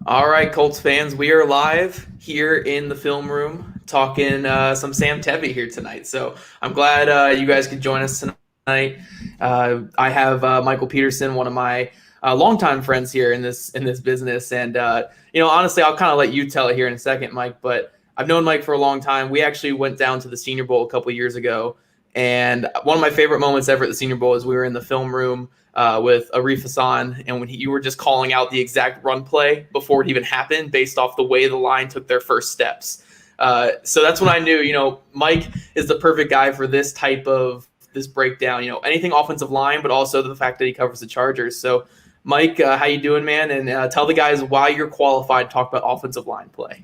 All right, Colts fans, we are live here in the film room talking some Sam Tevi here tonight. So I'm glad you guys could join us tonight. I have Michael Peterson, one of my longtime friends here in this business, and honestly, I'll kind of let you tell it here in a second, Mike. But I've known Mike for a long time. We actually went down to the Senior Bowl a couple years ago, and one of my favorite moments ever at the Senior Bowl is we were in the film room with Arif Hassan, and when you were just calling out the exact run play before it even happened, based off the way the line took their first steps. So that's when I knew, Mike is the perfect guy for this type of this breakdown. Anything offensive line, but also the fact that he covers the Chargers. So, Mike, how you doing, man? And tell the guys why you're qualified to talk about offensive line play.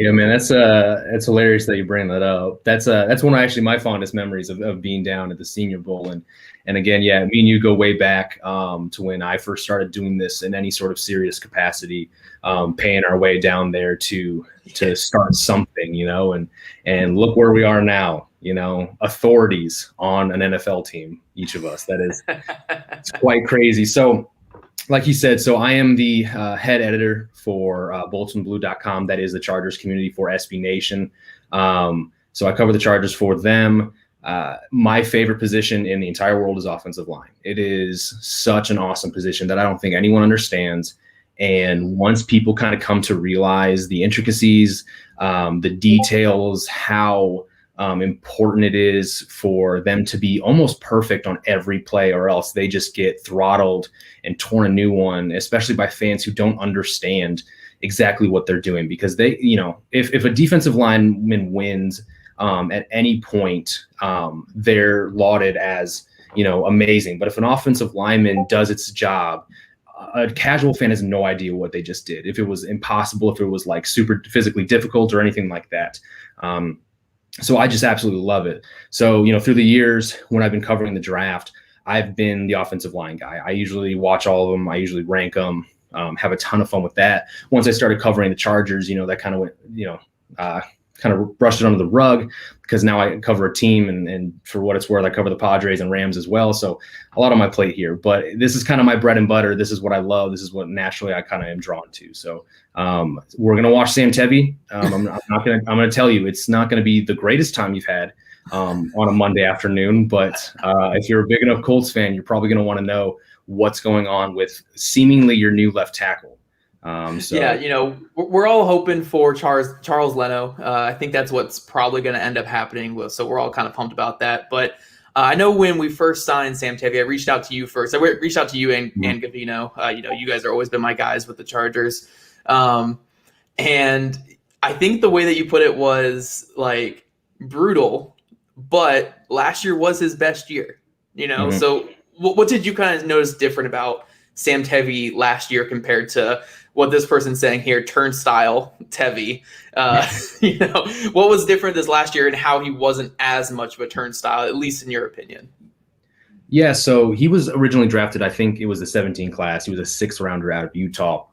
Yeah, man, that's hilarious that you bring that up. That's one of actually my fondest memories of being down at the Senior Bowl, and again, yeah, me and you go way back to when I first started doing this in any sort of serious capacity, paying our way down there to start something, and look where we are now, authorities on an NFL team, each of us. That is, it's quite crazy. So, like you said, so I am the head editor for BoltsandBlue.com. That is the Chargers community for SB Nation. So I cover the Chargers for them. My favorite position in the entire world is offensive line. It is such an awesome position that I don't think anyone understands. And once people kind of come to realize the intricacies, the details, how important it is for them to be almost perfect on every play, or else they just get throttled and torn a new one, especially by fans who don't understand exactly what they're doing. Because they, if a defensive lineman wins at any point, they're lauded as, amazing. But if an offensive lineman does its job, a casual fan has no idea what they just did. If it was impossible, if it was like super physically difficult or anything like that. So I just absolutely love it. So, through the years when I've been covering the draft, I've been the offensive line guy. I usually watch all of them. I usually rank them, have a ton of fun with that. Once I started covering the Chargers, that kind of went, kind of brushed it under the rug, because now I cover a team, and for what it's worth, I cover the Padres and Rams as well. So a lot on my plate here, but this is kind of my bread and butter. This is what I love. This is what naturally I kind of am drawn to. So we're going to watch Sam Tevi. I'm going to tell you, it's not going to be the greatest time you've had on a Monday afternoon, but if you're a big enough Colts fan, you're probably going to want to know what's going on with seemingly your new left tackle. Yeah, we're all hoping for Charles Leno. I think that's what's probably going to end up happening with. So we're all kind of pumped about that. But I know when we first signed Sam Tevi, I reached out to you first. I reached out to you and Gavino. You guys have always been my guys with the Chargers. And I think the way that you put it was like brutal, but last year was his best year. So what did you kind of notice different about Sam Tevi last year compared to what this person's saying here, turnstile Tevi? What was different this last year and how he wasn't as much of a turnstile, at least in your opinion? Yeah, so he was originally drafted, I think it was the 17 class. He was a sixth rounder out of Utah.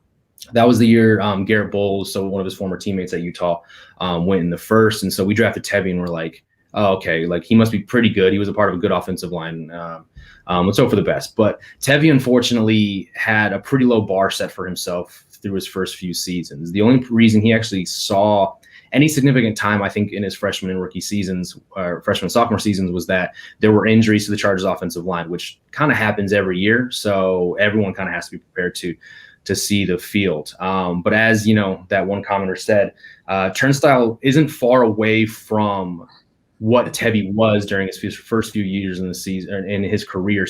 That was the year Garrett Bowles, so one of his former teammates at Utah, went in the first. And so we drafted Tevi, and we're like, oh, okay, like he must be pretty good. He was a part of a good offensive line. Let's hope for the best. But Tevi, unfortunately, had a pretty low bar set for himself through his first few seasons. The only reason he actually saw any significant time, I think, in his freshman and rookie seasons, or freshman and sophomore seasons, was that there were injuries to the Chargers offensive line, which kind of happens every year. So everyone kind of has to be prepared to see the field. But as that one commenter said, turnstile isn't far away from what Tevi was during his first few years in the season, in his career,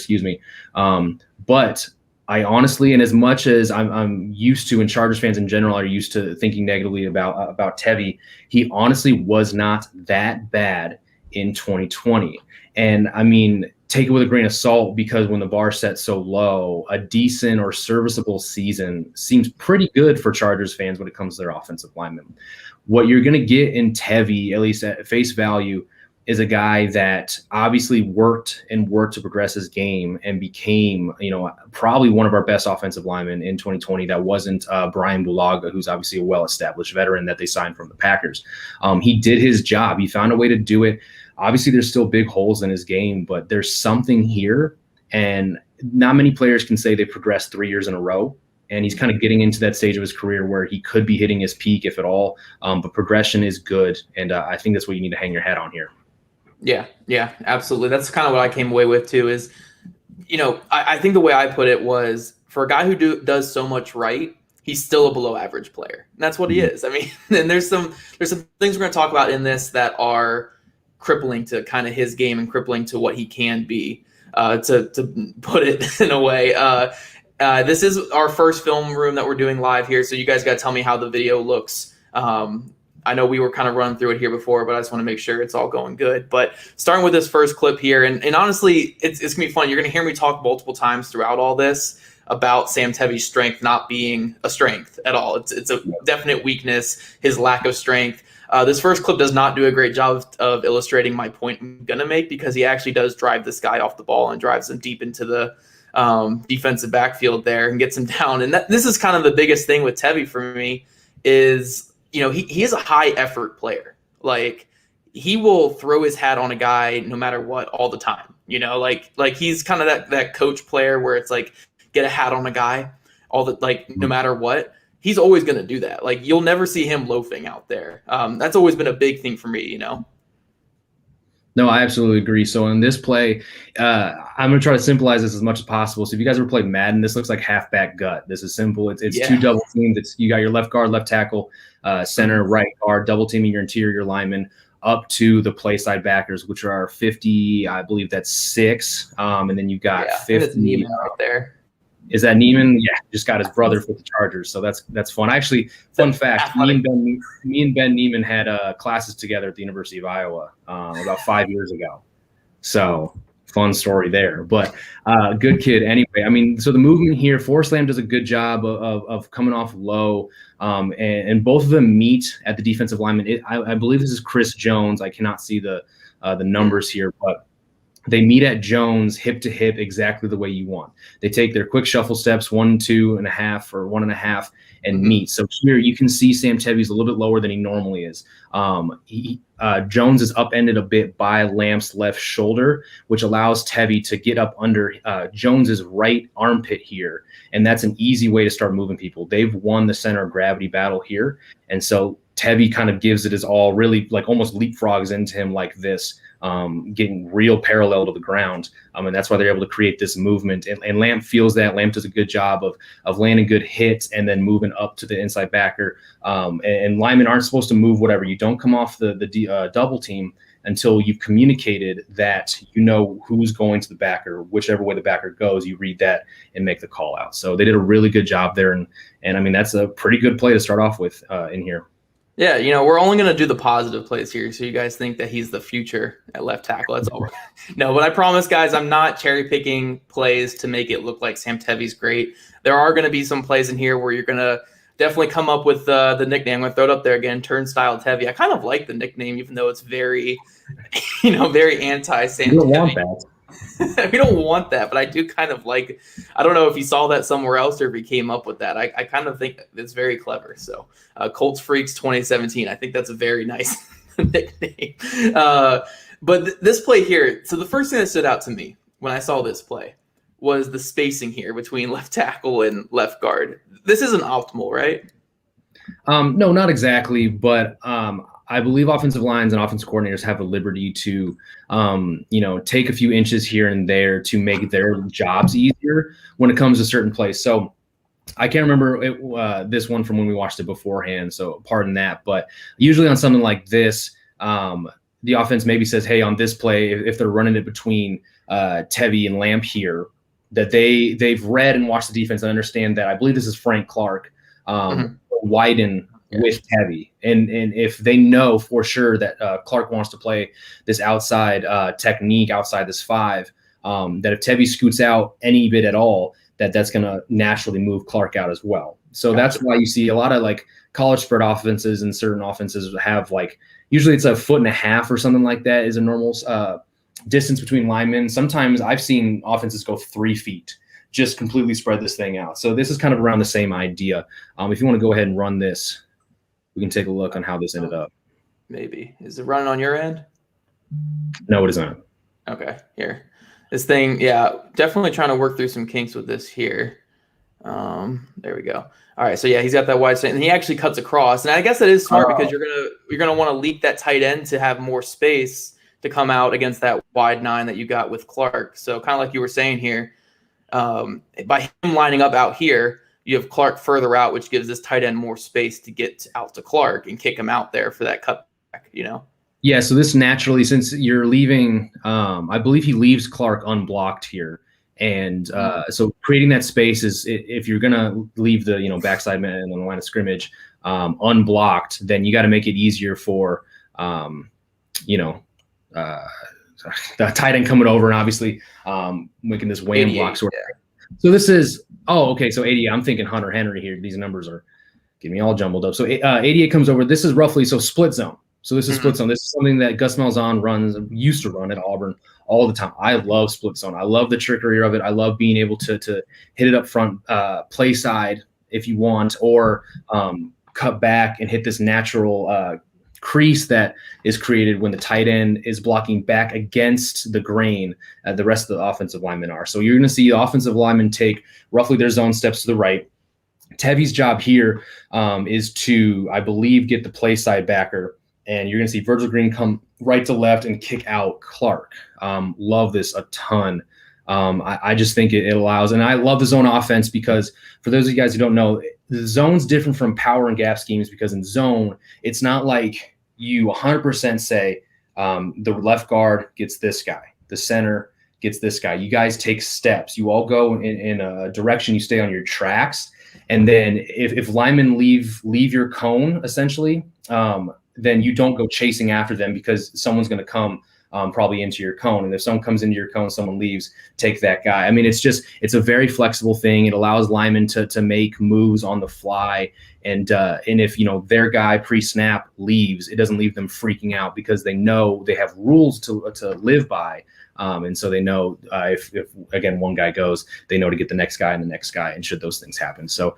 but I honestly, and as much as I'm used to, and Chargers fans in general are used to thinking negatively about Tevi, he honestly was not that bad in 2020. And I mean, take it with a grain of salt, because when the bar set so low, a decent or serviceable season seems pretty good for Chargers fans when it comes to their offensive linemen. What you're going to get in Tevi, at least at face value, is a guy that obviously worked to progress his game and became, probably one of our best offensive linemen in 2020. That wasn't Brian Bulaga, who's obviously a well-established veteran that they signed from the Packers. He did his job. He found a way to do it. Obviously, there's still big holes in his game, but there's something here, and not many players can say they progressed 3 years in a row. and he's kind of getting into that stage of his career where he could be hitting his peak, if at all. But progression is good, and I think that's what you need to hang your hat on here. Yeah, absolutely. That's kind of what I came away with too. Is I think the way I put it was for a guy who does so much right, he's still a below average player. And that's what he is. I mean, and there's some things we're going to talk about in this that are crippling to kind of his game and crippling to what he can be. To put it in a way, this is our first film room that we're doing live here, so you guys got to tell me how the video looks. I know we were kind of running through it here before, but I just want to make sure it's all going good. But starting with this first clip here, and honestly, it's going to be fun. You're going to hear me talk multiple times throughout all this about Sam Tevi's strength not being a strength at all. It's a definite weakness, his lack of strength. This first clip does not do a great job of illustrating my point I'm going to make, because he actually does drive this guy off the ball and drives him deep into the defensive backfield there and gets him down. And this is kind of the biggest thing with Tevi for me is, he is a high effort player. Like, he will throw his hat on a guy no matter what all the time. Like he's kind of that coach player where it's like, get a hat on a guy no matter what. He's always going to do that. Like, you'll never see him loafing out there. That's always been a big thing for me, No, I absolutely agree. So in this play, I'm going to try to simplify this as much as possible. So if you guys ever played Madden, this looks like halfback gut. This is simple. It's two double teams. You got your left guard, left tackle, center, right guard, double teaming your interior lineman up to the play side backers, which are 50. I believe that's 6. And then you got 50 out there. Is that Neiman? Yeah, just got his brother for the Chargers, so that's fun. Actually, fun fact: me and Ben Neiman had classes together at the University of Iowa about 5 years ago. So fun story there. But good kid anyway. I mean, so the movement here, Forrest Lamb does a good job of coming off low, and both of them meet at the defensive lineman. I believe this is Chris Jones. I cannot see the numbers here, but they meet at Jones hip to hip exactly the way you want. They take their quick shuffle steps, 1, 2.5 or 1.5, and meet. So here you can see Sam Tevi's a little bit lower than he normally is. Jones is upended a bit by Lamb's left shoulder, which allows Tevi to get up under Jones's right armpit here. And that's an easy way to start moving people. They've won the center of gravity battle here. And so Tevi kind of gives it his all, really like almost leapfrogs into him like this. Getting real parallel to the ground. And that's why they're able to create this movement. And Lamb feels that. Lamb does a good job of landing good hits and then moving up to the inside backer. And linemen aren't supposed to move whatever. You don't come off the double team until you've communicated that who's going to the backer. Whichever way the backer goes, you read that and make the call out. So they did a really good job there. And I mean, that's a pretty good play to start off with in here. Yeah, we're only going to do the positive plays here, so you guys think that he's the future at left tackle. That's all. No, but I promise, guys, I'm not cherry-picking plays to make it look like Sam Tevi's great. There are going to be some plays in here where you're going to definitely come up with the nickname. I'm going to throw it up there again, Turnstile Tevi. I kind of like the nickname, even though it's very, very anti-Sam Tevi. You don't want that. We don't want that, but I do kind of like. I don't know if he saw that somewhere else or if he came up with that. I kind of think it's very clever. So, Colts Freaks 2017. I think that's a very nice nickname. But this play here. So the first thing that stood out to me when I saw this play was the spacing here between left tackle and left guard. This isn't optimal, right? No, not exactly, but I believe offensive lines and offensive coordinators have the liberty to, take a few inches here and there to make their jobs easier when it comes to certain plays. So I can't remember this one from when we watched it beforehand, so pardon that. But usually on something like this, the offense maybe says, hey, on this play, if they're running it between Tevi and Lamp here, that they've read and watched the defense and understand that I believe this is Frank Clark, widen with Tevi. And if they know for sure that Clark wants to play this outside technique, outside this 5, that if Tevi scoots out any bit at all, that's going to naturally move Clark out as well. So that's why you see a lot of like college spread offenses, and certain offenses have like, usually it's 1.5 feet or something like that is a normal distance between linemen. Sometimes I've seen offenses go 3 feet, just completely spread this thing out. So this is kind of around the same idea. If you want to go ahead and run this, we can take a look on how this ended up. Maybe. Is it running on your end? No, it is not. Okay, here. This thing, yeah, definitely trying to work through some kinks with this here. There we go. All right, so yeah, he's got that wide space, and he actually cuts across. And I guess that is smart because you're gonna want to leak that tight end to have more space to come out against that wide 9 that you got with Clark. So kind of like you were saying here, by him lining up out here, you have Clark further out, which gives this tight end more space to get out to Clark and kick him out there for that cutback. Yeah, so this naturally, since you're leaving, I believe he leaves Clark unblocked here. And so creating that space is, if you're going to leave the backside man on the line of scrimmage unblocked, then you got to make it easier for the tight end coming over and obviously making this wham block sort of. Yeah. So this is okay. So 88. I'm thinking Hunter Henry here. These numbers are getting me all jumbled up. So 88 comes over. This is roughly split zone. So this is split zone. This is something that Gus Malzahn used to run at Auburn all the time. I love split zone. I love the trickery of it. I love being able to hit it up front, play side if you want, or cut back and hit this natural crease that is created when the tight end is blocking back against the grain the rest of the offensive linemen are. So you're going to see the offensive linemen take roughly their zone steps to the right. Tevi's job here is to, I believe, get the play side backer. And you're going to see Virgil Green come right to left and kick out Clark. Love this a ton. I just think it allows, and I love the zone offense because for those of you guys who don't know, the zone's different from power and gap schemes because in zone, it's not like you 100% say the left guard gets this guy, the center gets this guy. You guys take steps. You all go in a direction. You stay on your tracks. And then if linemen leave your cone, essentially, then you don't go chasing after them because someone's going to come probably into your cone. And if someone comes into your cone, someone leaves, take that guy. I mean, it's a very flexible thing. It allows linemen to make moves on the fly. And if, their guy pre-snap leaves, it doesn't leave them freaking out because they know they have rules to live by. And so they know if again, one guy goes, they know to get the next guy and the next guy, and should those things happen. So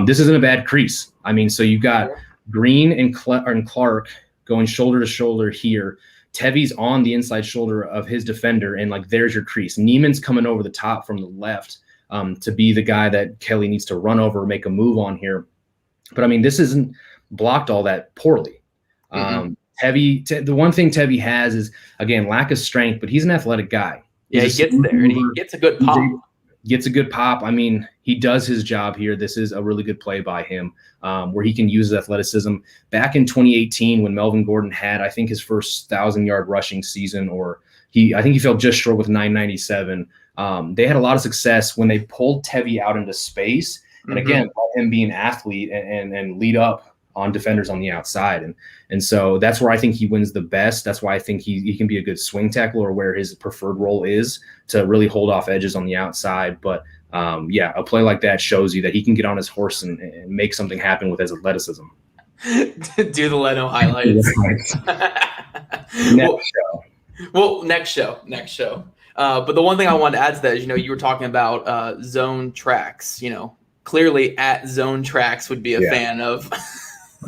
this isn't a bad crease. I mean, so you've got Green and Clark going shoulder to shoulder here. Tevi's on the inside shoulder of his defender, and there's your crease. Neiman's coming over the top from the left to be the guy that Kelly needs to run over, make a move on here. But I mean, this isn't blocked all that poorly. Tevi, the one thing Tevi has is, again, lack of strength, but he's an athletic guy. Yeah, he gets there and he gets a good pop. Gets a good pop. I mean, he does his job here. This is a really good play by him where he can use his athleticism. Back in 2018, when Melvin Gordon had, I think, his first 1,000-yard rushing season, I think he fell just short with 997. They had a lot of success when they pulled Tevi out into space. And again, him being an athlete and lead up on defenders on the outside. And so that's where I think he wins the best. That's why I think he can be a good swing tackler, or where his preferred role is to really hold off edges on the outside. But a play like that shows you that he can get on his horse and make something happen with his athleticism. Do the Leno highlights. Next show. But the one thing I wanted to add to that is, you were talking about zone tracks. Clearly at zone tracks would be a fan of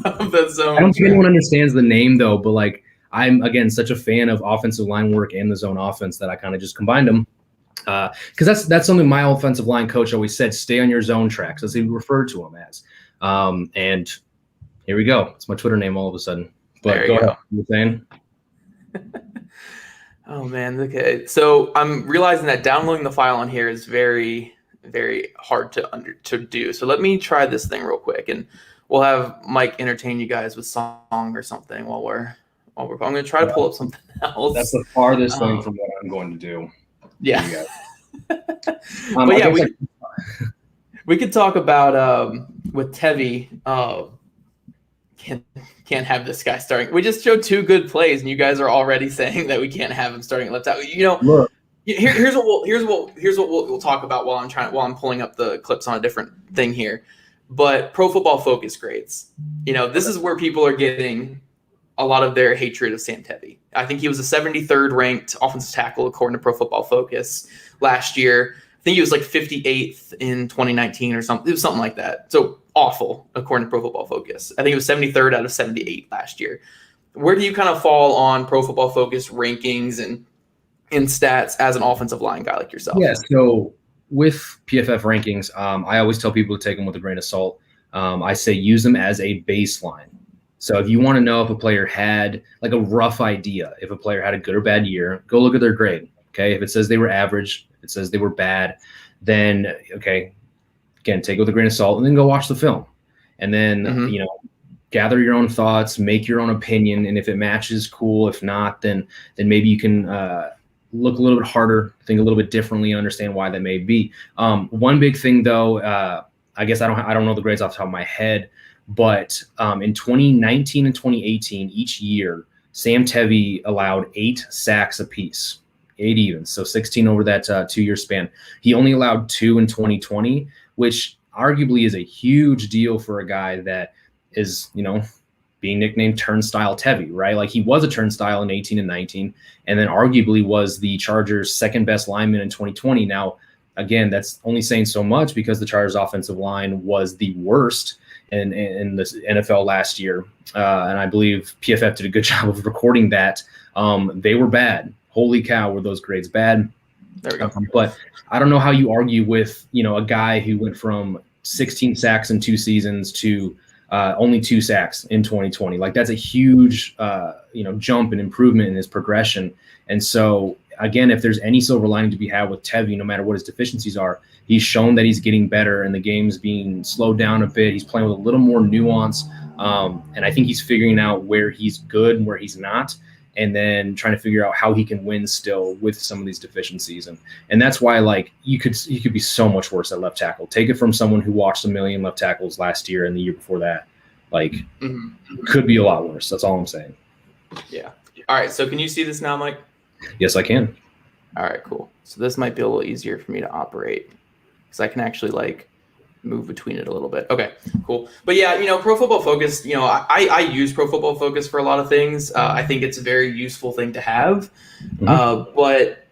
the zone. I don't think anyone understands the name though, but I'm again such a fan of offensive line work and the zone offense that I kind of just combined them. Because that's something my offensive line coach always said: stay on your zone tracks. That's what he referred to them as. And here we go. It's my Twitter name all of a sudden. But there you go. You were saying? Oh man. Okay. So I'm realizing that downloading the file on here is very, very hard to do. So let me try this thing real quick, and we'll have Mike entertain you guys with song or something while we're. I'm going to try to pull up something else. That's the farthest thing from what I'm going to do. Yeah. But yeah, we could talk about with Tevi. Can't have this guy starting. We just showed 2 good plays, and you guys are already saying that we can't have him starting at left tackle. Look. Here's what we'll talk about while I'm pulling up the clips on a different thing here. But Pro Football Focus grades. This is where people are getting a lot of their hatred of Sam Tevi. I think he was a 73rd ranked offensive tackle according to Pro Football Focus last year. I think he was 58th in 2019 or something. It was something like that. So awful according to Pro Football Focus. I think it was 73rd out of 78 last year. Where do you kind of fall on Pro Football Focus rankings and in stats as an offensive line guy like yourself? Yeah, so with PFF rankings, I always tell people to take them with a grain of salt. I say use them as a baseline. So if you want to know if a player had like a rough idea, if a player had a good or bad year, go look at their grade. Okay. If it says they were average, if it says they were bad, then okay, again, take it with a grain of salt and then go watch the film. And then, gather your own thoughts, make your own opinion. And if it matches, cool. If not, then maybe you can look a little bit harder, think a little bit differently, understand why that may be. One big thing though, I guess I don't know the grades off the top of my head, but in 2019 and 2018, each year, Sam Tevi allowed 8 sacks apiece, 8 even, so 16 over that 2-year span. He only allowed 2 in 2020, which arguably is a huge deal for a guy that is, being nicknamed Turnstile Tevi, right? Like he was a turnstile in 18 and 19, and then arguably was the Chargers' second best lineman in 2020. Now, again, that's only saying so much because the Chargers' offensive line was the worst in the NFL last year. And I believe PFF did a good job of recording that. They were bad. Holy cow, were those grades bad. There we go. But I don't know how you argue with, a guy who went from 16 sacks in 2 seasons to only 2 sacks in 2020. Like that's a huge, jump and improvement in his progression. And so again, if there's any silver lining to be had with Tevi, no matter what his deficiencies are, he's shown that he's getting better and the game's being slowed down a bit. He's playing with a little more nuance. And I think he's figuring out where he's good and where he's not, and then trying to figure out how he can win still with some of these deficiencies. And that's why, like, you could be so much worse at left tackle. Take it from someone who watched 1 million left tackles last year and the year before that. Like, could be a lot worse. That's all I'm saying. Yeah. All right. So can you see this now, Mike? Yes, I can. All right, cool. So this might be a little easier for me to operate because I can actually move between it a little bit. Okay, cool. But yeah, Pro Football Focus, I use Pro Football Focus for a lot of things. I think it's a very useful thing to have. But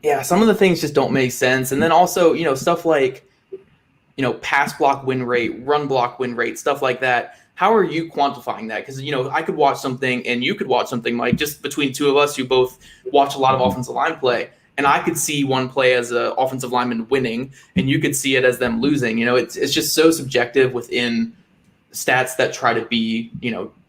yeah, some of the things just don't make sense. And then also, stuff like, pass block win rate, run block win rate, stuff like that. How are you quantifying that? Because, I could watch something and you could watch something, like just between two of us who both watch a lot of offensive line play. And I could see one play as an offensive lineman winning, and you could see it as them losing. It's just so subjective within stats that try to be,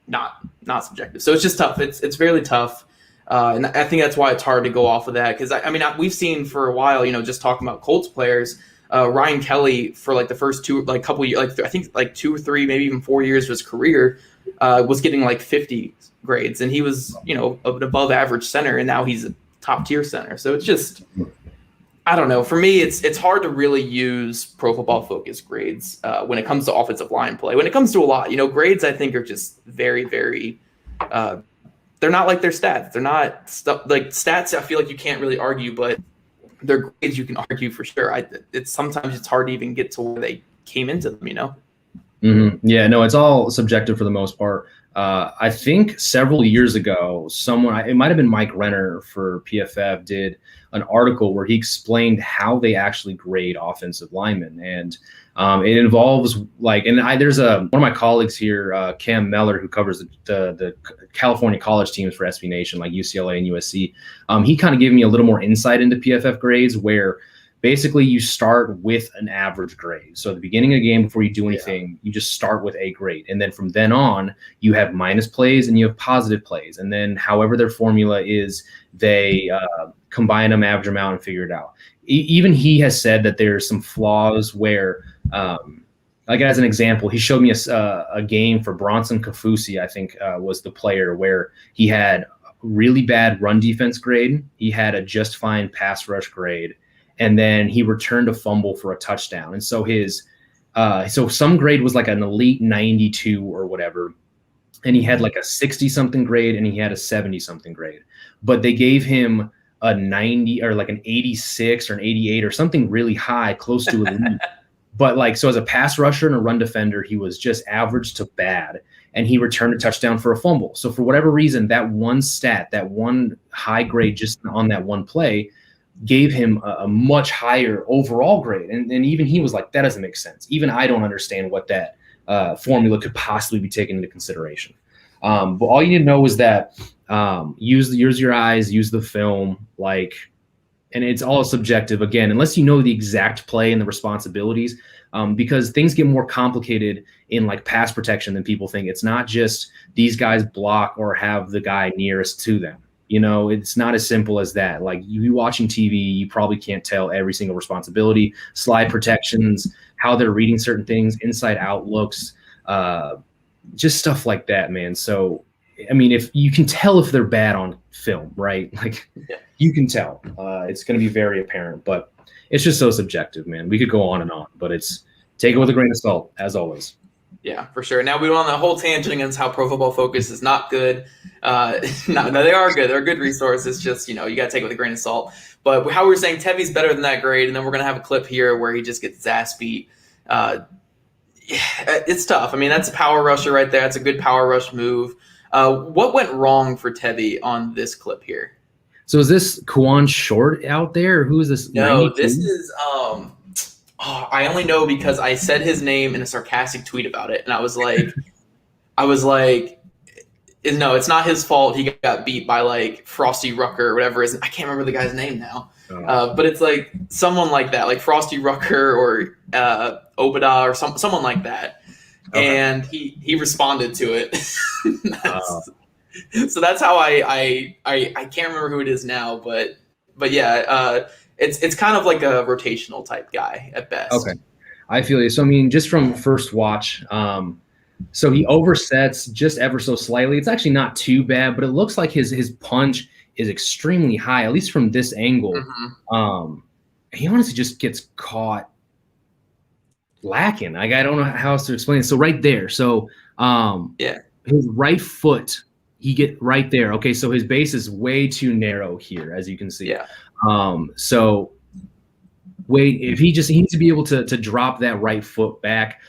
not subjective. So it's just tough. It's fairly tough. And I think that's why it's hard to go off of that. Because, we've seen for a while, just talking about Colts players, Ryan Kelly for the first couple years, I think 2 or 3, maybe even 4 years of his career, was getting 50 grades, and he was an above average center, and now he's a top tier center. So it's just, I don't know. For me, it's hard to really use Pro Football Focus grades when it comes to offensive line play. When it comes to a lot, grades I think are just very, very. They're not like their stats. They're not stats. I feel like you can't really argue, but their grades you can argue for sure. Sometimes it's hard to even get to where they came into them. Yeah, no, it's all subjective for the most part. I think several years ago, it might have been Mike Renner for PFF, did an article where he explained how they actually grade offensive linemen. And it involves there's one of my colleagues here, Cam Meller, who covers the California college teams for SB Nation, like UCLA and USC. He kind of gave me a little more insight into PFF grades, where basically you start with an average grade. So at the beginning of the game, before you do anything, you just start with a grade. And then from then on, you have minus plays and you have positive plays. And then however their formula is, they combine them, average them out, and figure it out. Even he has said that there's some flaws where, as an example, he showed me a game for Bronson Kafusi, I think was the player, where he had really bad run defense grade. He had a just fine pass rush grade. And then he returned a fumble for a touchdown. And so so some grade was like an elite 92 or whatever. And he had a 60-something grade and he had a 70-something grade. But they gave him a 90 or an 86 or an 88 or something really high, close to elite. But so as a pass rusher and a run defender, he was just average to bad. And he returned a touchdown for a fumble. So for whatever reason, that one stat, that one high grade just on that one play, gave him a much higher overall grade. And even he was like, that doesn't make sense. Even I don't understand what that formula could possibly be taken into consideration. But all you need to know is that use your eyes, use the film. and it's all subjective again, unless you know the exact play and the responsibilities, because things get more complicated in like pass protection than people think. It's not just these guys block or have the guy nearest to them. It's not as simple as that. Like you watching TV, you probably can't tell every single responsibility, slide protections, how they're reading certain things, inside out looks, just stuff like that, man. So, I mean, if you can tell if they're bad on film, right? Like you can tell. It's going to be very apparent, but it's just so subjective, man. We could go on and on, but take it with a grain of salt, as always. Yeah, for sure. Now we went on that whole tangent against how Pro Football Focus is not good. No, they are good. They're a good resource. It's just, you got to take it with a grain of salt. But how we were saying Tevi's better than that grade, and then we're going to have a clip here where he just gets his ass beat. It's tough. I mean, that's a power rusher right there. That's a good power rush move. What went wrong for Tevi on this clip here? So is this Kwan Short out there? Who is this? No, 92? This is I only know because I said his name in a sarcastic tweet about it, and I was like, no, it's not his fault. He got beat by like Frosty Rucker or whatever. I can't remember the guy's name now, but it's like someone like that, like Frosty Rucker or Obada or someone like that. Okay. And he responded to it. So that's how I can't remember who it is now, but yeah, it's kind of like a rotational type guy at best. Okay, I feel you. So I mean, just from first watch, so he oversets just ever so slightly. It's actually not too bad, but it looks like his punch is extremely high, at least from this angle. Mm-hmm. He honestly just gets caught lacking. Like I don't know how else to explain it. So right there, so his right foot. He get right there. Okay, so his base is way too narrow here, as you can see. Yeah. So if he needs to be able to drop that right foot back.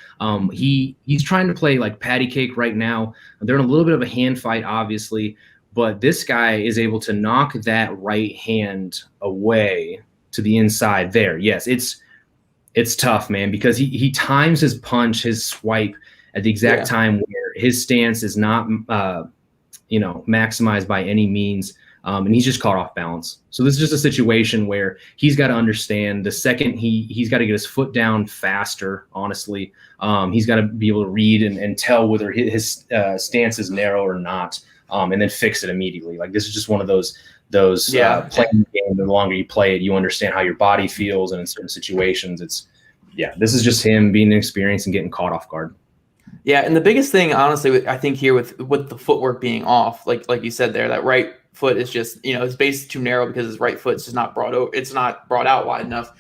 He's trying to play like patty cake right now. They're in a little bit of a hand fight, obviously, but this guy is able to knock that right hand away to the inside there. Yes, it's tough, man, because he times his punch, his swipe at the exact time where his stance is not maximized by any means, and he's just caught off balance. So this is just a situation where he's got to understand the second he's got to get his foot down faster, honestly. He's got to be able to read and tell whether his stance is narrow or not, and then fix it immediately. Like this is just one of those playing the game. The longer you play it, you understand how your body feels, and in certain situations, this is just him being inexperienced and getting caught off guard. Yeah, and the biggest thing, honestly, I think here with the footwork being off, like you said there, that right foot is just, his base is too narrow because his right foot's just not brought out wide enough.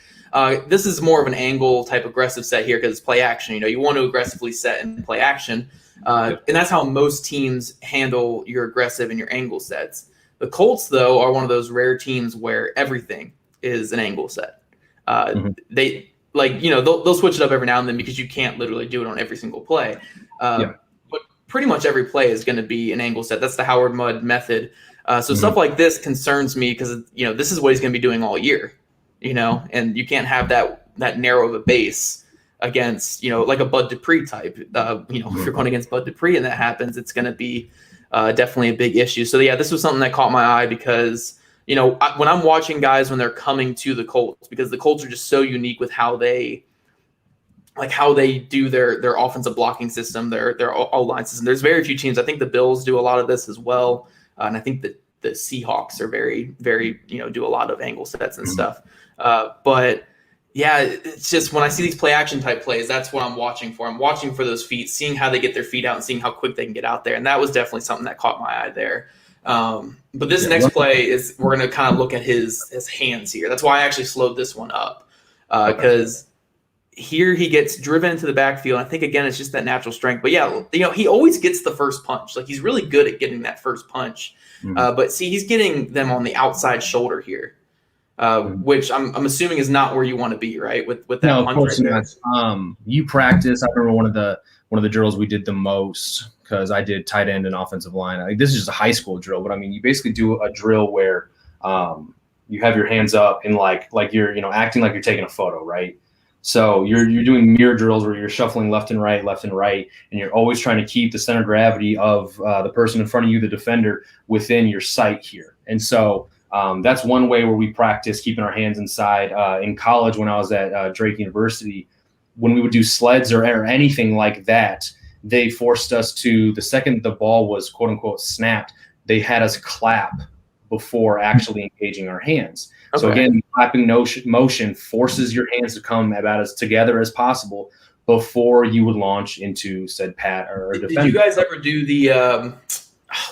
This is more of an angle type aggressive set here because it's play action. You want to aggressively set and play action, and that's how most teams handle your aggressive and your angle sets. The Colts, though, are one of those rare teams where everything is an angle set. They they'll switch it up every now and then because you can't literally do it on every single play. But pretty much every play is going to be an angle set. That's the Howard Mudd method. So stuff like this concerns me because, this is what he's going to be doing all year, and you can't have that narrow of a base against, like a Bud Dupree type. If you're going against Bud Dupree and that happens, it's going to be definitely a big issue. So, yeah, this was something that caught my eye because – when I'm watching guys when they're coming to the Colts, because the Colts are just so unique with how they do their offensive blocking system, their O-line system. There's very few teams. I think the Bills do a lot of this as well, and I think that the Seahawks are very, very do a lot of angle sets and stuff. But yeah, it's just when I see these play action type plays, that's what I'm watching for. I'm watching for those feet, seeing how they get their feet out, and seeing how quick they can get out there. And that was definitely something that caught my eye there. But this next play is we're going to kind of look at his hands here. That's why I actually slowed this one up because here he gets driven into the backfield. I think, again, it's just that natural strength. But, yeah, he always gets the first punch. Like, he's really good at getting that first punch. But, see, he's getting them on the outside shoulder here, which I'm assuming is not where you want to be, right, with that punch of course right not. You practice. I remember one of the drills we did the most because I did tight end and offensive line. This is just a high school drill, but I mean, you basically do a drill where you have your hands up and like you're acting like you're taking a photo, right? So you're doing mirror drills where you're shuffling left and right, and you're always trying to keep the center of gravity of the person in front of you, the defender, within your sight here. And so That's one way where we practice keeping our hands inside. In college, when I was at Drake University, when we would do sleds or anything like that, they forced us to, the second the ball was quote unquote snapped, they had us clap before actually engaging our hands. Okay. So again, clapping motion forces your hands to come about as together as possible before you would launch into said pat or defend. Did you guys ever do the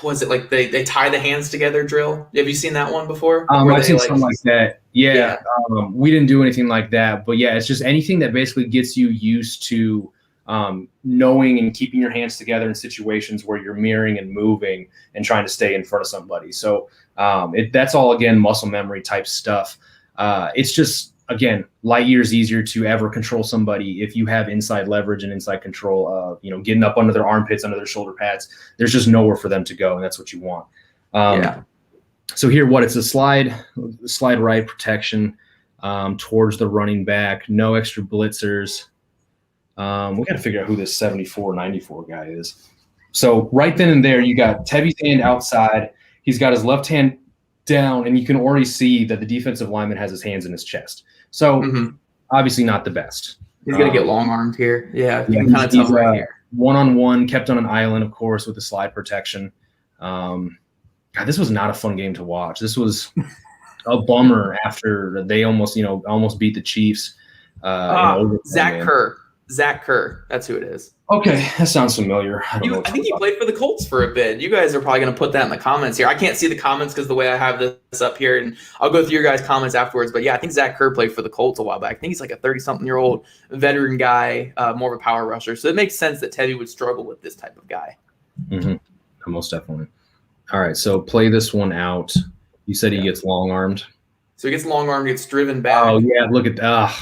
was it like they tie the hands together drill? Have you seen that one before? I've seen something like that. Yeah. We didn't do anything like that, but yeah, it's just anything that basically gets you used to knowing and keeping your hands together in situations where you're mirroring and moving and trying to stay in front of somebody. So that's all, again, muscle memory type stuff. It's just, again, light years easier to ever control somebody if you have inside leverage and inside control, getting up under their armpits, under their shoulder pads. There's just nowhere for them to go, and that's what you want. So here, it's a slide right protection towards the running back, no extra blitzers. We got to figure out who this 74-94 guy is. So right then and there, you got Tevi's hand outside. He's got his left hand down, and you can already see that the defensive lineman has his hands in his chest. So obviously not the best. He's going to get long-armed here. Yeah, you can kind of tell right here. One-on-one, kept on an island, of course, with the slide protection. God, this was not a fun game to watch. This was a bummer after they almost beat the Chiefs. Zach Kerr, that's who it is. Okay, that sounds familiar. I think he played for the Colts for a bit. You guys are probably going to put that in the comments here. I can't see the comments because the way I have this up here, and I'll go through your guys' comments afterwards. But yeah, I think Zach Kerr played for the Colts a while back. I think he's like a 30-something-year-old veteran guy, more of a power rusher. So it makes sense that Tevi would struggle with this type of guy. Most definitely. All right, so play this one out. You said he gets long-armed. So he gets long-armed, gets driven back. Oh, yeah, look at that.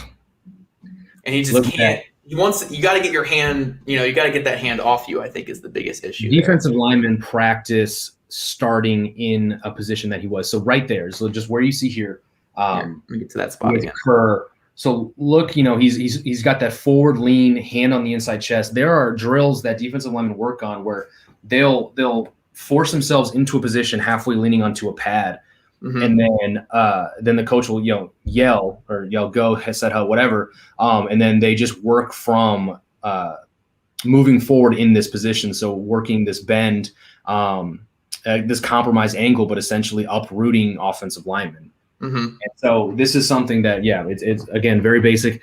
And he just can't. You got to get your hand, you got to get that hand off you, I think, is the biggest issue. Defensive linemen practice starting in a position that he was. So right there, so just where you see here. Let me get to that spot again. So look, he's got that forward lean, hand on the inside chest. There are drills that defensive linemen work on where they'll force themselves into a position halfway leaning onto a pad. And then the coach will yell go, set ho, whatever, and then they just work from moving forward in this position. So working this bend, this compromised angle, but essentially uprooting offensive linemen. And so this is something that it's again very basic.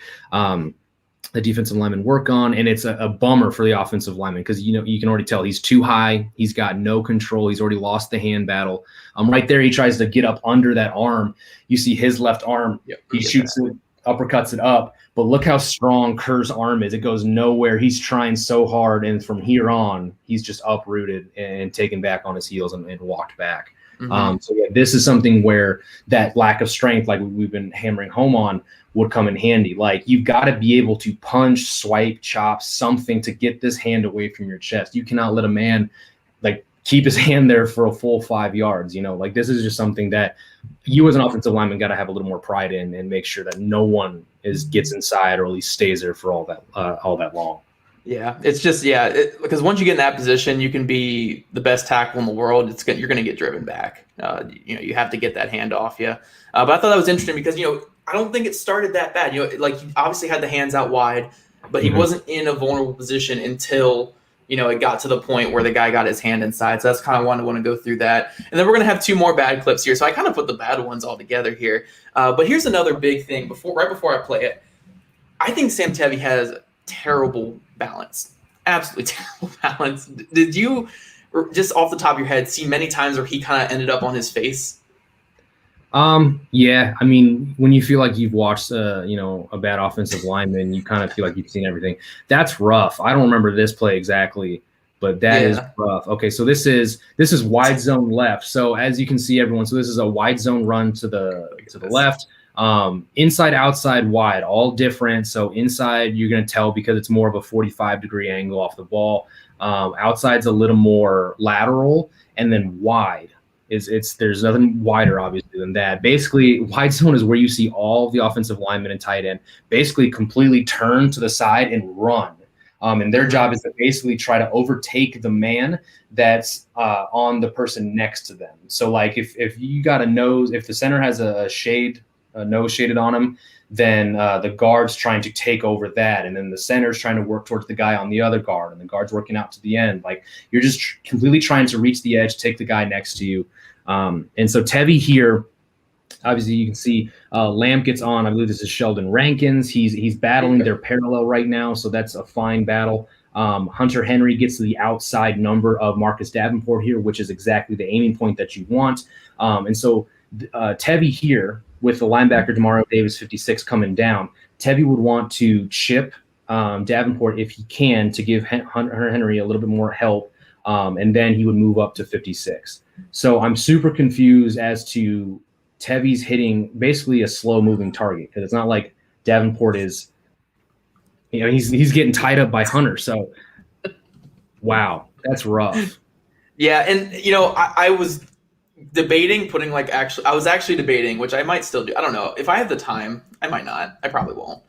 The defensive linemen work on, and it's a bummer for the offensive lineman because you can already tell he's too high. He's got no control. He's already lost the hand battle. Right there, he tries to get up under that arm. You see his left arm. He shoots it, uppercuts it up. But look how strong Kerr's arm is. It goes nowhere. He's trying so hard, and from here on, he's just uprooted and taken back on his heels and walked back. This is something where that lack of strength, like we've been hammering home on, would come in handy. Like you've got to be able to punch, swipe, chop, something to get this hand away from your chest. You cannot let a man keep his hand there for a full 5 yards. This is just something that you as an offensive lineman got to have a little more pride in and make sure that no one gets inside or at least stays there for all that long. Yeah, it's just because once you get in that position, you can be the best tackle in the world. You're going to get driven back. You have to get that hand off you. But I thought that was interesting because I don't think it started that bad. He obviously had the hands out wide, but he wasn't in a vulnerable position until it got to the point where the guy got his hand inside. So that's kind of want to go through that. And then we're going to have two more bad clips here. So I kind of put the bad ones all together here. But here's another big thing right before I play it. I think Sam Tevi has terrible balance, absolutely terrible balance. Did you, just off the top of your head, see many times where he kind of ended up on his face? Yeah. I mean, when you feel like you've watched, a bad offensive lineman, you kind of feel like you've seen everything. That's rough. I don't remember this play exactly, but that is rough. Okay. So this is wide zone left. So as you can see, everyone, so this is a wide zone run to the left. Inside, outside, wide, all different. So inside, you're going to tell because it's more of a 45-degree angle off the ball. Outside's a little more lateral, and then wide there's nothing wider obviously than that. Basically, wide zone is where you see all the offensive linemen and tight end basically completely turn to the side and run. And their job is to basically try to overtake the man that's on the person next to them. So like if you got a nose, if the center has a nose shaded on him, then the guard's trying to take over that, and then the center's trying to work towards the guy on the other guard, and the guard's working out to the end. Like you're just completely trying to reach the edge, take the guy next to you. And so Tevi here, obviously you can see Lamp gets on. I believe this is Sheldon Rankins. He's battling their parallel right now, so that's a fine battle. Hunter Henry gets to the outside number of Marcus Davenport here, which is exactly the aiming point that you want. And so Tevi here, with the linebacker Demario Davis 56 coming down, Tevi would want to chip Davenport if he can to give Hunter Henry a little bit more help, and then he would move up to 56. So I'm super confused as to Tevi's hitting basically a slow-moving target, because it's not like Davenport is, he's getting tied up by Hunter. So, wow, that's rough. Yeah, and I was debating putting I was actually debating, which I might still do. I don't know if I have the time. I might not. I probably won't.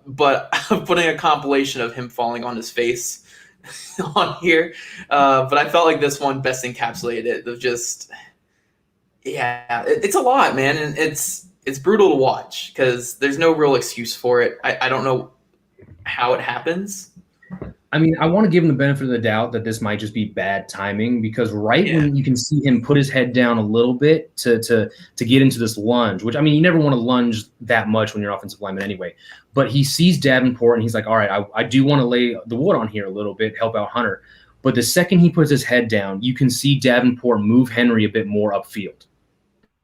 But I'm putting a compilation of him falling on his face on here. But I felt like this one best encapsulated it. Of just, yeah, it's a lot, man, and it's brutal to watch because there's no real excuse for it. I don't know how it happens. I mean, I want to give him the benefit of the doubt that this might just be bad timing, because when you can see him put his head down a little bit to get into this lunge, which, I mean, you never want to lunge that much when you're offensive lineman anyway. But he sees Davenport and he's like, all right, I do want to lay the wood on here a little bit, help out Hunter. But the second he puts his head down, you can see Davenport move Henry a bit more upfield.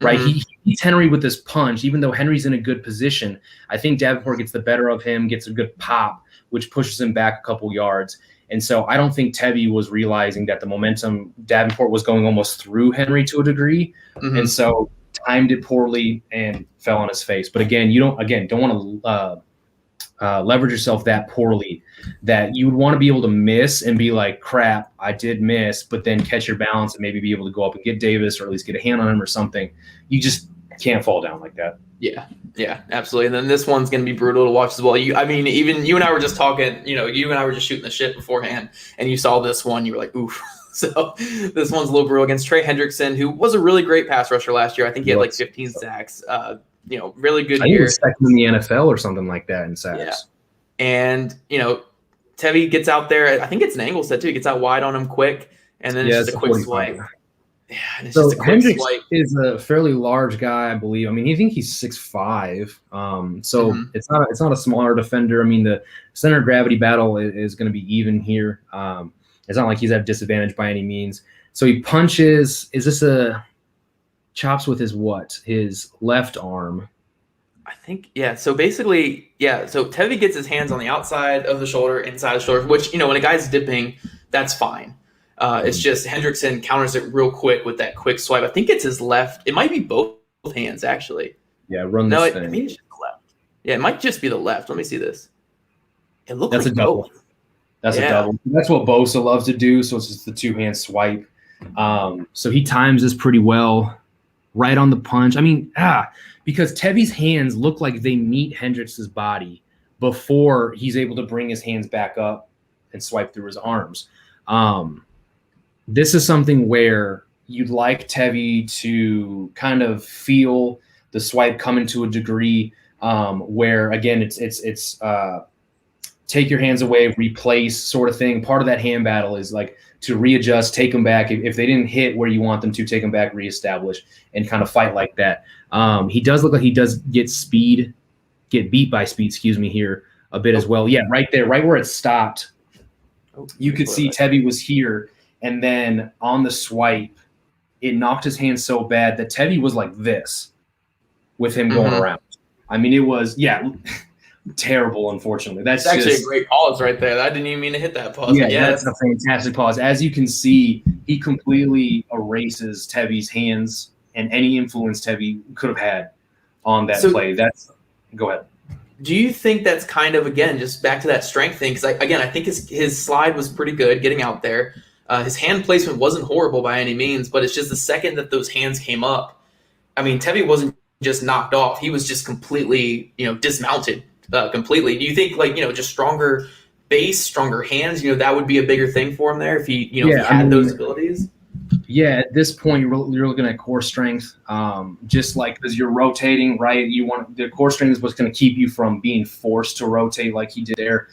Right? Mm-hmm. He hits Henry with this punch, even though Henry's in a good position. I think Davenport gets the better of him, gets a good pop, which pushes him back a couple yards. And so I don't think Tevi was realizing that the momentum, Davenport was going almost through Henry to a degree. Mm-hmm. And so timed it poorly and fell on his face. But again, you don't want to leverage yourself that poorly, that you would want to be able to miss and be like, crap, I did miss, but then catch your balance and maybe be able to go up and get Davis, or at least get a hand on him or something. You just can't fall down like that. Yeah, absolutely. And then this one's going to be brutal to watch as well. Even you and I were just talking, you and I were just shooting the shit beforehand, and you saw this one, you were like, oof. So this one's a little brutal against Trey Hendrickson, who was a really great pass rusher last year. I think he had like 15 sacks. Really good year. I think he was second in the NFL or something like that in sacks. Yeah. And, Tevi gets out there. I think it's an angle set too. He gets out wide on him quick, and then it's just a quick swipe. Yeah, and it's just a quick swipe. Is a fairly large guy, I believe. I mean, I think he's 6'5". So it's not a smaller defender. I mean, the center of gravity battle is going to be even here. It's not like he's at a disadvantage by any means. So he punches. Is this a chops with his what? His left arm. I think, yeah. So basically, yeah. So Tevi gets his hands on the outside of the shoulder, inside the shoulder, which, when a guy's dipping, that's fine. It's just Hendrickson counters it real quick with that quick swipe. I think it's his left. It might be both hands, actually. Yeah, run this thing. I mean, it's just the left. Yeah, it might just be the left. Let me see this. It looks like a double. Both. That's a double. That's what Bosa loves to do, so it's just the two-hand swipe. So he times this pretty well, right on the punch. I mean, because Tevi's hands look like they meet Hendricks' body before he's able to bring his hands back up and swipe through his arms. This is something where you'd like Tevi to kind of feel the swipe coming to a degree where, again, it's take your hands away, replace sort of thing. Part of that hand battle is like to readjust, take them back. If they didn't hit where you want them to, take them back, reestablish, and kind of fight like that. He does look like he does get beat by speed, here a bit as well. Yeah, right there, right where it stopped. You could see Tevi was here, and then on the swipe, it knocked his hand so bad that Tevi was like this with him going around. I mean, it was, terrible, unfortunately. That's actually a great pause right there. I didn't even mean to hit that pause. Yeah, that's a fantastic pause. As you can see, he completely erases Tevi's hands and any influence Tevi could have had on that play. Go ahead. Do you think that's kind of, again, just back to that strength thing? Because, I think his slide was pretty good getting out there. His hand placement wasn't horrible by any means, but it's just the second that those hands came up, I mean, Tevi wasn't just knocked off. He was just completely, dismounted completely. Do you think, just stronger, base, stronger hands, that would be a bigger thing for him there if if he Yeah, I had those mean, abilities. yeah, at this point, you're looking at core strength. Just like as you're rotating, right? You want the core strength is what's going to keep you from being forced to rotate like he did there.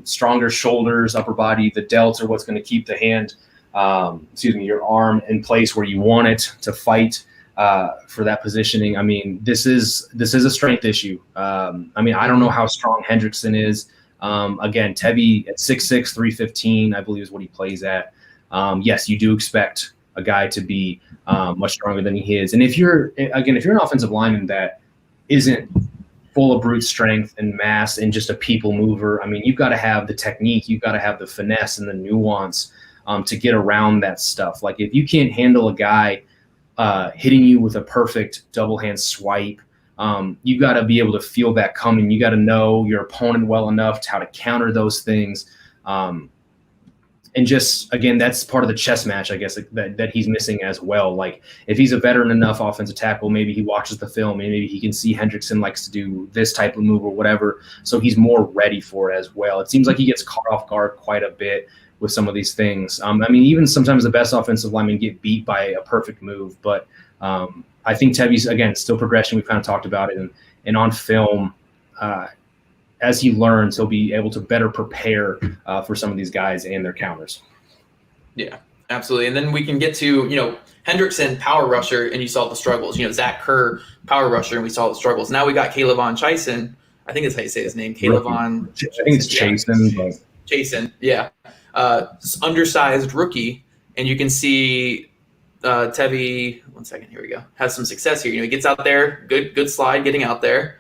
Stronger shoulders, upper body, the delts are what's going to keep the hand, your arm in place where you want it to fight for that positioning. I mean, this is a strength issue. I don't know how strong Hendrickson is. Again, Tevi at 6'6", 315, I believe is what he plays at. Yes, you do expect a guy to be much stronger than he is. And if you're an offensive lineman that isn't full of brute strength and mass and just a people mover, I mean, you've got to have the technique, you've got to have the finesse and the nuance to get around that stuff. Like if you can't handle a guy hitting you with a perfect double hand swipe, you've got to be able to feel that coming. You got to know your opponent well enough to how to counter those things. And just, again, that's part of the chess match, I guess, that he's missing as well. Like, if he's a veteran enough offensive tackle, maybe he watches the film and maybe he can see Hendrickson likes to do this type of move or whatever, so he's more ready for it as well. It seems like he gets caught off guard quite a bit with some of these things. Even sometimes the best offensive linemen get beat by a perfect move, but I think Tevi's, again, still progression. We've kind of talked about it, and on film, as he learns, he'll be able to better prepare for some of these guys and their counters. Yeah, absolutely. And then we can get to, Hendrickson, power rusher, and you saw the struggles. Zach Kerr, power rusher, and we saw the struggles. Now we got Caleb on Chison. I think that's how you say his name. Caleb on. I think it's Chasen. Yeah. Chasen, yeah. Undersized rookie, and you can see Tevi. 1 second, here we go. Has some success here. He gets out there, good slide, getting out there.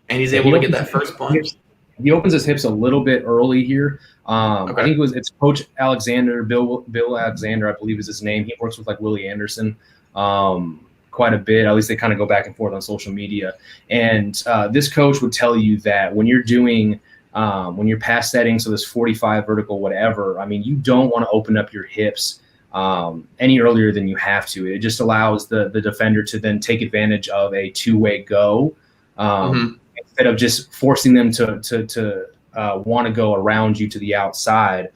And he's able to get that first punch. He opens his hips a little bit early here. Okay. I think it's Coach Alexander, Bill Alexander, I believe is his name. He works with like Willie Anderson quite a bit. At least they kind of go back and forth on social media. And this coach would tell you that when you're doing when you're pass setting, so this 45 vertical, whatever, you don't want to open up your hips any earlier than you have to. It just allows the defender to then take advantage of a two-way go. Instead of just forcing them to want to go around you to the outside,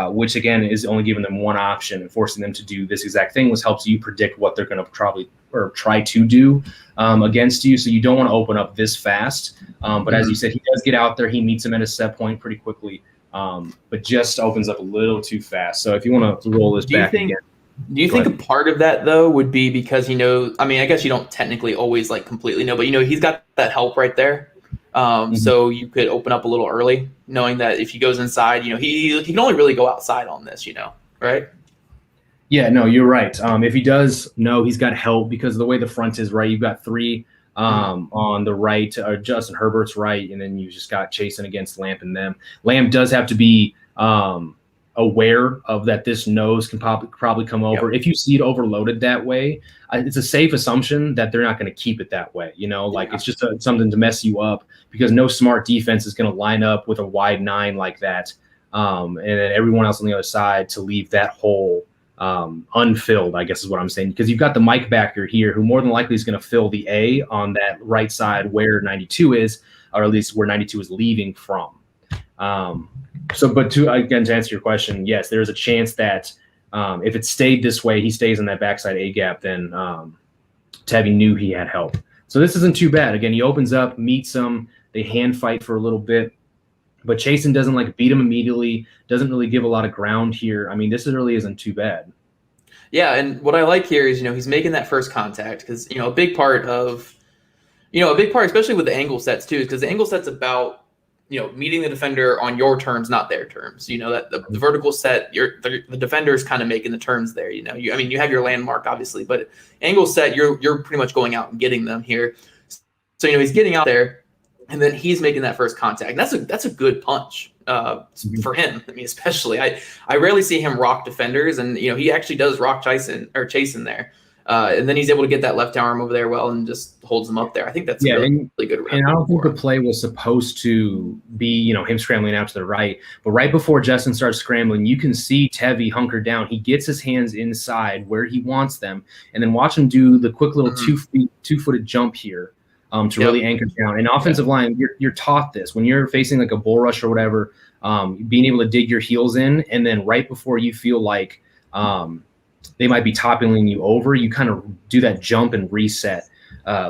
which again is only giving them one option, and forcing them to do this exact thing helps you predict what they're going to probably or try to do against you. So you don't want to open up this fast. But as you said, he does get out there. He meets him at a set point pretty quickly, but just opens up a little too fast. So if you want to roll this back again. Do you think a part of that, though, would be because he knows – I guess you don't technically always, completely know, but, he's got that help right there. So you could open up a little early, knowing that if he goes inside, he can only really go outside on this, right? Yeah, no, you're right. If he does know he's got help because of the way the front is, right, you've got three on the right, Justin Herbert's right, and then you just got Chasen against Lamp and them. Lamp does have to be aware of that. This nose can probably come over. If you see it overloaded that way, it's a safe assumption that they're not going to keep it that way. It's just something to mess you up, because no smart defense is going to line up with a wide 9 like that, and then everyone else on the other side to leave that hole unfilled, I guess is what I'm saying, because you've got the Mike backer here who more than likely is going to fill the A on that right side where 92 is, or at least where 92 is leaving from. But to answer your question, yes, there's a chance that if it stayed this way, he stays in that backside A gap, then Tevi knew he had help. So this isn't too bad. Again, he opens up, meets him, they hand fight for a little bit, but Chasen doesn't beat him immediately, doesn't really give a lot of ground here. This really isn't too bad. Yeah, and what I like here is, he's making that first contact, because, a big part, especially with the angle sets too, is because the angle set's about, meeting the defender on your terms, not their terms. That the vertical set, the defender is kind of making the turns there. You have your landmark obviously, but angle set, you're pretty much going out and getting them here. So he's getting out there, and then he's making that first contact. And that's a good punch for him. Especially I rarely see him rock defenders, and he actually does rock Chasen there. And then he's able to get that left arm over there well and just holds him up there. I think that's really good. And I don't think the play was supposed to be, him scrambling out to the right. But right before Justin starts scrambling, you can see Tevi hunker down. He gets his hands inside where he wants them, and then watch him do the quick little 2-footed jump here. to really anchor down. And offensive line, you're taught this when you're facing like a bull rush or whatever, being able to dig your heels in, and then right before you feel like they might be toppling you over, you kind of do that jump and reset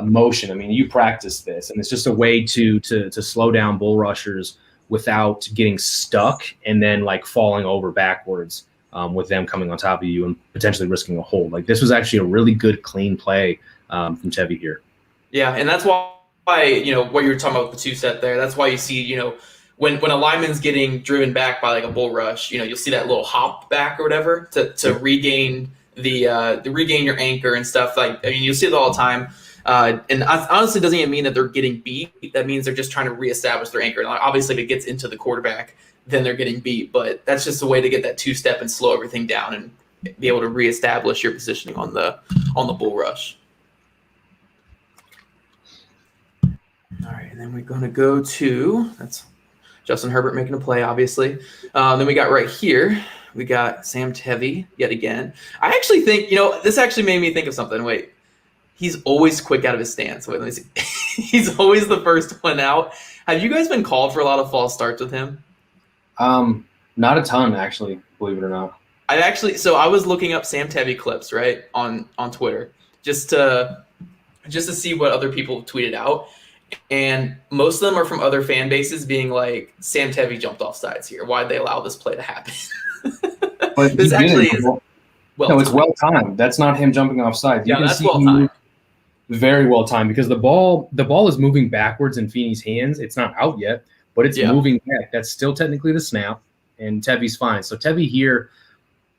motion. I mean, you practice this, and it's just a way to slow down bull rushers without getting stuck and then like falling over backwards with them coming on top of you and potentially risking a hold. Like this was actually a really good, clean play from Tevi here. Yeah, and that's why, what you're talking about with the two set there, that's why you see, when a lineman's getting driven back by like a bull rush, you'll see that little hop back or whatever to regain regain your anchor and stuff. Like, I mean, you'll see it all the time. And honestly, it doesn't even mean that they're getting beat. That means they're just trying to reestablish their anchor. And obviously, if it gets into the quarterback, then they're getting beat. But that's just a way to get that two-step and slow everything down and be able to reestablish your positioning on the bull rush. All right, and then we're going to go to that's Justin Herbert making a play, obviously. Then we got right here, we got Sam Tevi yet again. I actually think, this actually made me think of something. Wait. He's always quick out of his stance. Wait, let me see. He's always the first one out. Have you guys been called for a lot of false starts with him? Not a ton, actually, believe it or not. I was looking up Sam Tevi clips, right, on Twitter, just to see what other people tweeted out. And most of them are from other fan bases being like, Sam Tevi jumped off sides here. Why'd they allow this play to happen? But this actually is it's well timed. That's not him jumping off sides. Yeah, that's well timed. Very well timed because the ball is moving backwards in Feeney's hands. It's not out yet, but it's moving back. That's still technically the snap, and Tevi's fine. So Tevi here,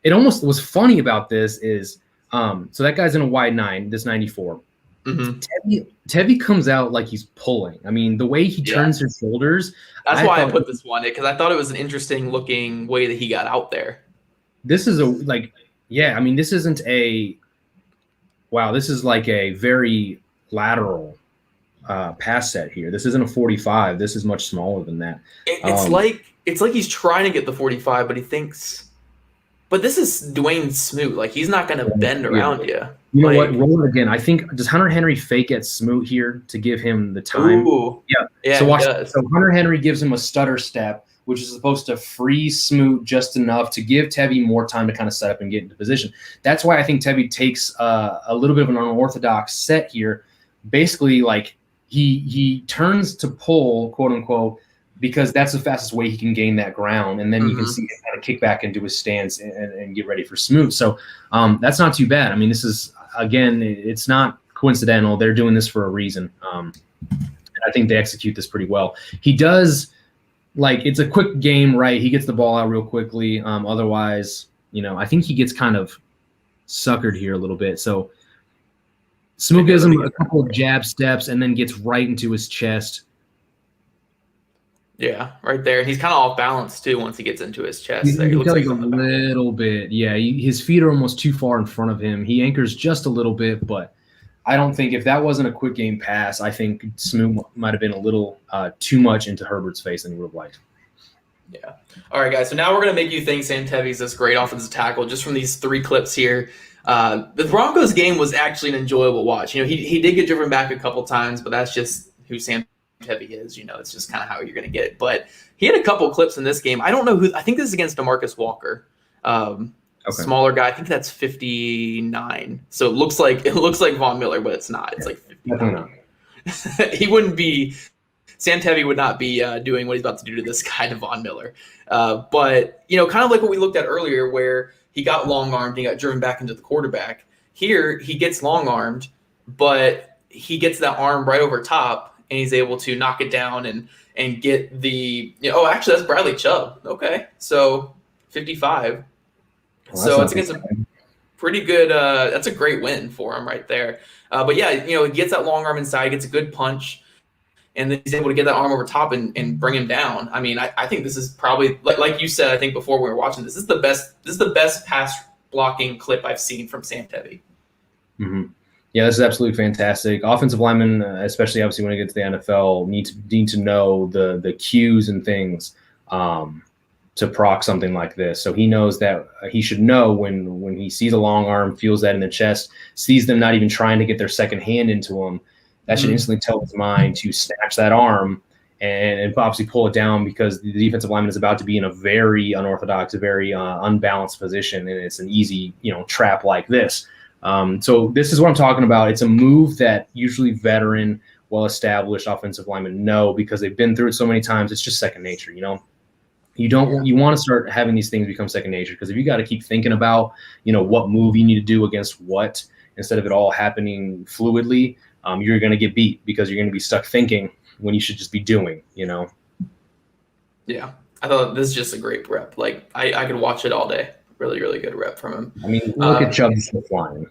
it almost was funny about this is so that guy's in a wide 9, this 94. Mm-hmm. Tevi comes out like he's pulling. I mean, the way he turns his shoulders. That's why I put this one in, because I thought it was an interesting looking way that he got out there. This is I mean, this isn't this is like a very lateral pass set here. This isn't a 45. This is much smaller than that. It's like he's trying to get the 45, but he thinks. But this is Dwayne Smoot. Like, he's not going to bend around you. You know what? Roll it again. I think, does Hunter Henry fake at Smoot here to give him the time? Ooh. Yeah. So watch. So Hunter Henry gives him a stutter step, which is supposed to freeze Smoot just enough to give Tevi more time to kind of set up and get into position. That's why I think Tevi takes a little bit of an unorthodox set here. Basically, like he turns to pull, quote unquote, because that's the fastest way he can gain that ground. And then you can see him kind of kick back into his stance and get ready for Smoot. So that's not too bad. I mean, this is, again, it's not coincidental. They're doing this for a reason. And I think they execute this pretty well. He does, it's a quick game, right? He gets the ball out real quickly. Otherwise, I think he gets kind of suckered here a little bit. So Smoot gives him a couple of jab steps and then gets right into his chest. Yeah, right there. And he's kind of off balance, too, once he gets into his chest. He looks like a little bit. Yeah, his feet are almost too far in front of him. He anchors just a little bit, but I don't think if that wasn't a quick game pass, I think Smoot might have been a little too much into Herbert's face than he would have liked. Yeah. All right, guys. So now we're going to make you think Sam Tevi's this great offensive tackle just from these 3 clips here. The Broncos game was actually an enjoyable watch. He did get driven back a couple times, but that's just who Sam Tevi is. It's just kind of how you're going to get it. But he had a couple clips in this game. I don't know who. I think this is against DeMarcus Walker. Smaller guy. I think that's 59. So it looks like Von Miller, but it's not. It's like 59. He wouldn't be. Sam Tevi would not be doing what he's about to do to this guy, to Von Miller. But kind of like what we looked at earlier, where he got long armed, he got driven back into the quarterback. Here he gets long armed, but he gets that arm right over top, and he's able to knock it down and get the. Actually, that's Bradley Chubb. Okay, so 55. So it's against a pretty good. That's a great win for him right there. But yeah, he gets that long arm inside, gets a good punch, and then he's able to get that arm over top and bring him down. I mean, I think this is probably like you said. I think before we were watching this is the best. This is the best pass blocking clip I've seen from Sam Tevi. Mm-hmm. Yeah, this is absolutely fantastic. Offensive linemen, especially obviously when it gets to the NFL, need to know the cues and things to proc something like this. So he knows that he should know when he sees a long arm, feels that in the chest, sees them not even trying to get their second hand into him, that should instantly tell his mind to snatch that arm and obviously pull it down, because the defensive lineman is about to be in a very unorthodox, a very unbalanced position, and it's an easy, trap like this. So this is what I'm talking about. It's a move that usually veteran, well-established offensive linemen know, because they've been through it so many times. It's just second nature, You want to start having these things become second nature, because if you got to keep thinking about, what move you need to do against what, instead of it all happening fluidly, you're going to get beat, because you're going to be stuck thinking when you should just be doing, Yeah. I thought this is just a great rep. Like, I could watch it all day. Really, really good rep from him. I mean, look at Chubb just flying.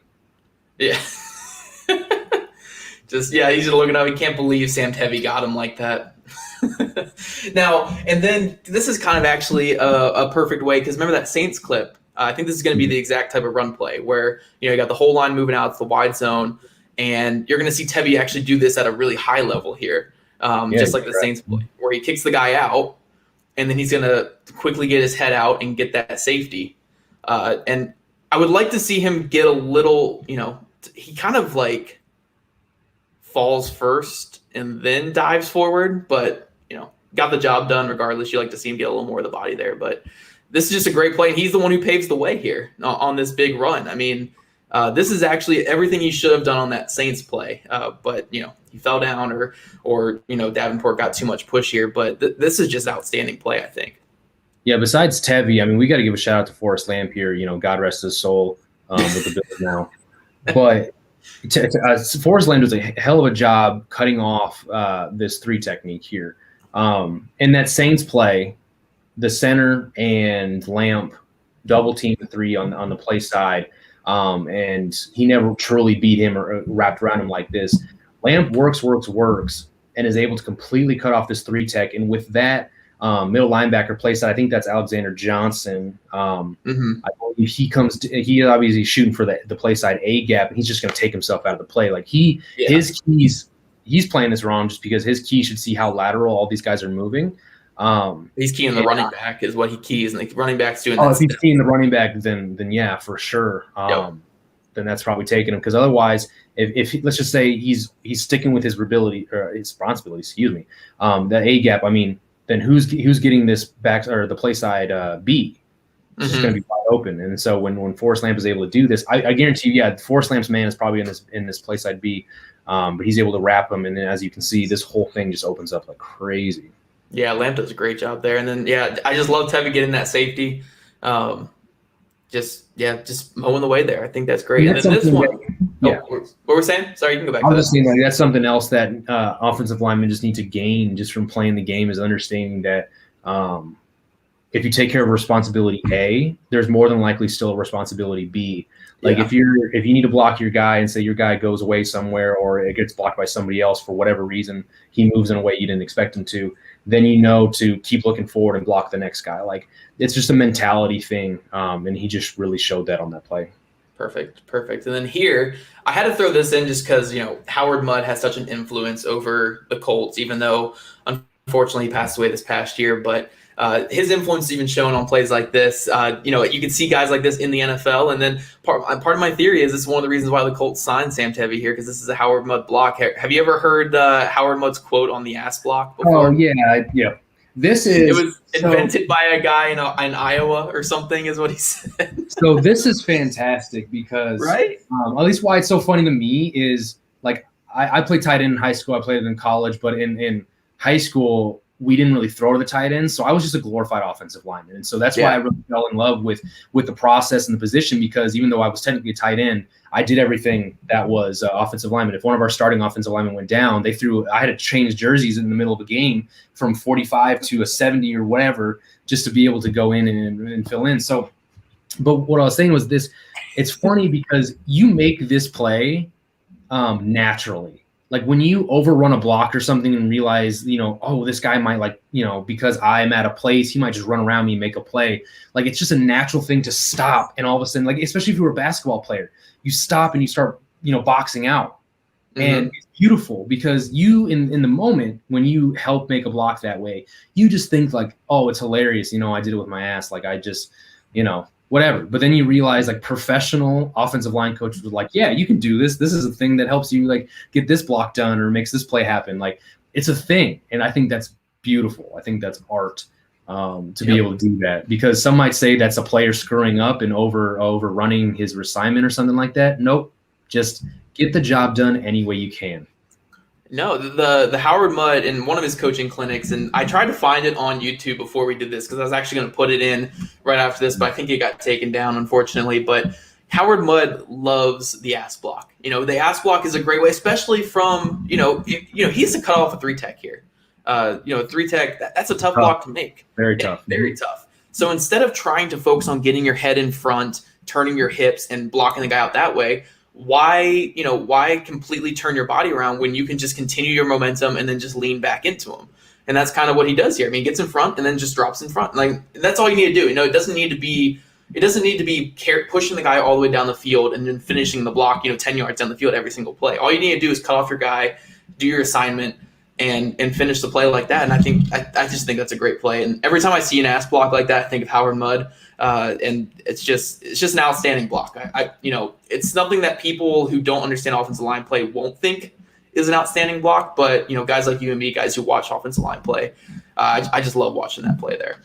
Yeah. He's just looking up. He can't believe Sam Tevi got him like that. Now, and then this is kind of actually a perfect way, because remember that Saints clip? I think this is going to be the exact type of run play where, you got the whole line moving out to the wide zone, and you're going to see Tevi actually do this at a really high level here, just like the Saints play, where he kicks the guy out, and then he's going to quickly get his head out and get that safety. And I would like to see him get a little, he kind of like falls first and then dives forward, but got the job done regardless. You like to see him get a little more of the body there, but this is just a great play, and he's the one who paves the way here on this big run. I mean, this is actually everything he should have done on that Saints play, but he fell down, or Davenport got too much push here. But this is just outstanding play, I think. Yeah, besides Tevi, I mean, we got to give a shout out to Forrest Lamp here. God rest his soul with the Bills now. But Forrest Lamp does a hell of a job cutting off this 3 technique here. In that Saints play, the center and Lamp double team the 3 on the play side, and he never truly beat him or wrapped around him like this. Lamp works, and is able to completely cut off this 3 tech. And with that middle linebacker play side, I think that's Alexander Johnson. I believe he obviously shooting for the play side A gap, and he's just going to take himself out of the play. Like his keys. He's playing this wrong, just because his key should see how lateral all these guys are moving. He's keying the running back is what he keys, and the running back's doing. If he's keying the running back, then yeah, for sure. Then that's probably taking him, because otherwise, if let's just say he's sticking with his responsibility, that A gap. I mean, then who's getting this back, or the play side B? It's just going to be wide open. And so when Forrest Lamp is able to do this, I guarantee you, Forrest Lamp's man is probably in this play side B. But he's able to wrap them, and then as you can see, this whole thing just opens up like crazy. Yeah, Lamp does a great job there, and then I just love Tevi getting that safety, just mowing the way there. I think that's great. And then this one, what we're saying? Sorry, you can go back. I was just saying, like, that's something else that offensive linemen just need to gain just from playing the game, is understanding that if you take care of responsibility A, there's more than likely still a responsibility B. Like if you need to block your guy, and say your guy goes away somewhere, or it gets blocked by somebody else for whatever reason, he moves in a way you didn't expect him to, then to keep looking forward and block the next guy. Like, it's just a mentality thing, and he just really showed that on that play. Perfect. And then here, I had to throw this in just because Howard Mudd has such an influence over the Colts, even though unfortunately he passed away this past year, but his influence is even shown on plays like this. You can see guys like this in the NFL. And then part of my theory is this is one of the reasons why the Colts signed Sam Tevi here, because this is a Howard Mudd block. Have you ever heard Howard Mudd's quote on the ass block before? Oh, yeah. It was invented by a guy in Iowa or something, is what he said. So this is fantastic, because right? At least why it's so funny to me is, like, I played tight end in high school. I played it in college, but in high school, we didn't really throw to the tight end, so I was just a glorified offensive lineman. And so that's why I really fell in love with the process and the position, because even though I was technically a tight end, I did everything that was offensive lineman. If one of our starting offensive linemen went down, I had to change jerseys in the middle of a game from 45 to a 70 or whatever, just to be able to go in and fill in. So, but what I was saying was this: it's funny because you make this play naturally. Like, when you overrun a block or something and realize, this guy might, because I'm at a place, he might just run around me and make a play. Like, it's just a natural thing to stop. And all of a sudden, like, especially if you were a basketball player, you stop and you start, boxing out. And it's beautiful, because you, in the moment when you help make a block that way, you just think like, oh, it's hilarious. I did it with my ass. Like, I just, whatever. But then you realize like professional offensive line coaches were like, yeah, you can do this. This is a thing that helps you like get this block done or makes this play happen. Like it's a thing. And I think that's beautiful. I think that's art to be able to do that, because some might say that's a player screwing up and overrunning his refinement or something like that. Nope. Just get the job done any way you can. No, the Howard Mudd in one of his coaching clinics, and I tried to find it on YouTube before we did this because I was actually going to put it in right after this, but I think it got taken down, unfortunately. But Howard Mudd loves the ass block. The ass block is a great way, especially from he has to cut off a 3-tech here. 3-tech, that's a tough block to make. Very tough. Very tough. So instead of trying to focus on getting your head in front, turning your hips, and blocking the guy out that way, why completely turn your body around when you can just continue your momentum and then just lean back into him? And that's kind of what he does here. I mean, he gets in front and then just drops in front. Like that's all you need to do. It doesn't need to be pushing the guy all the way down the field and then finishing the block, 10 yards down the field every single play. All you need to do is cut off your guy, do your assignment, and finish the play like that. And I just think that's a great play. And every time I see an ass block like that, I think of Howard Mudd. And it's just an outstanding block. It's something that people who don't understand offensive line play won't think is an outstanding block. But guys like you and me, guys who watch offensive line play, I just love watching that play there.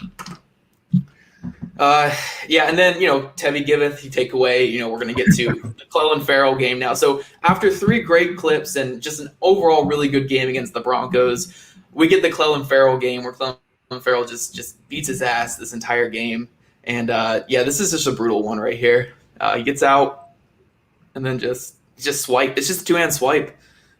And then Tevi giveth, you take away. We're going to get to the Clelin Ferrell game now. So after 3 great clips and just an overall really good game against the Broncos, we get the Clelin Ferrell game where Clelin Ferrell just beats his ass this entire game. And this is just a brutal one right here. He gets out and then just swipe. It's just a 2-hand swipe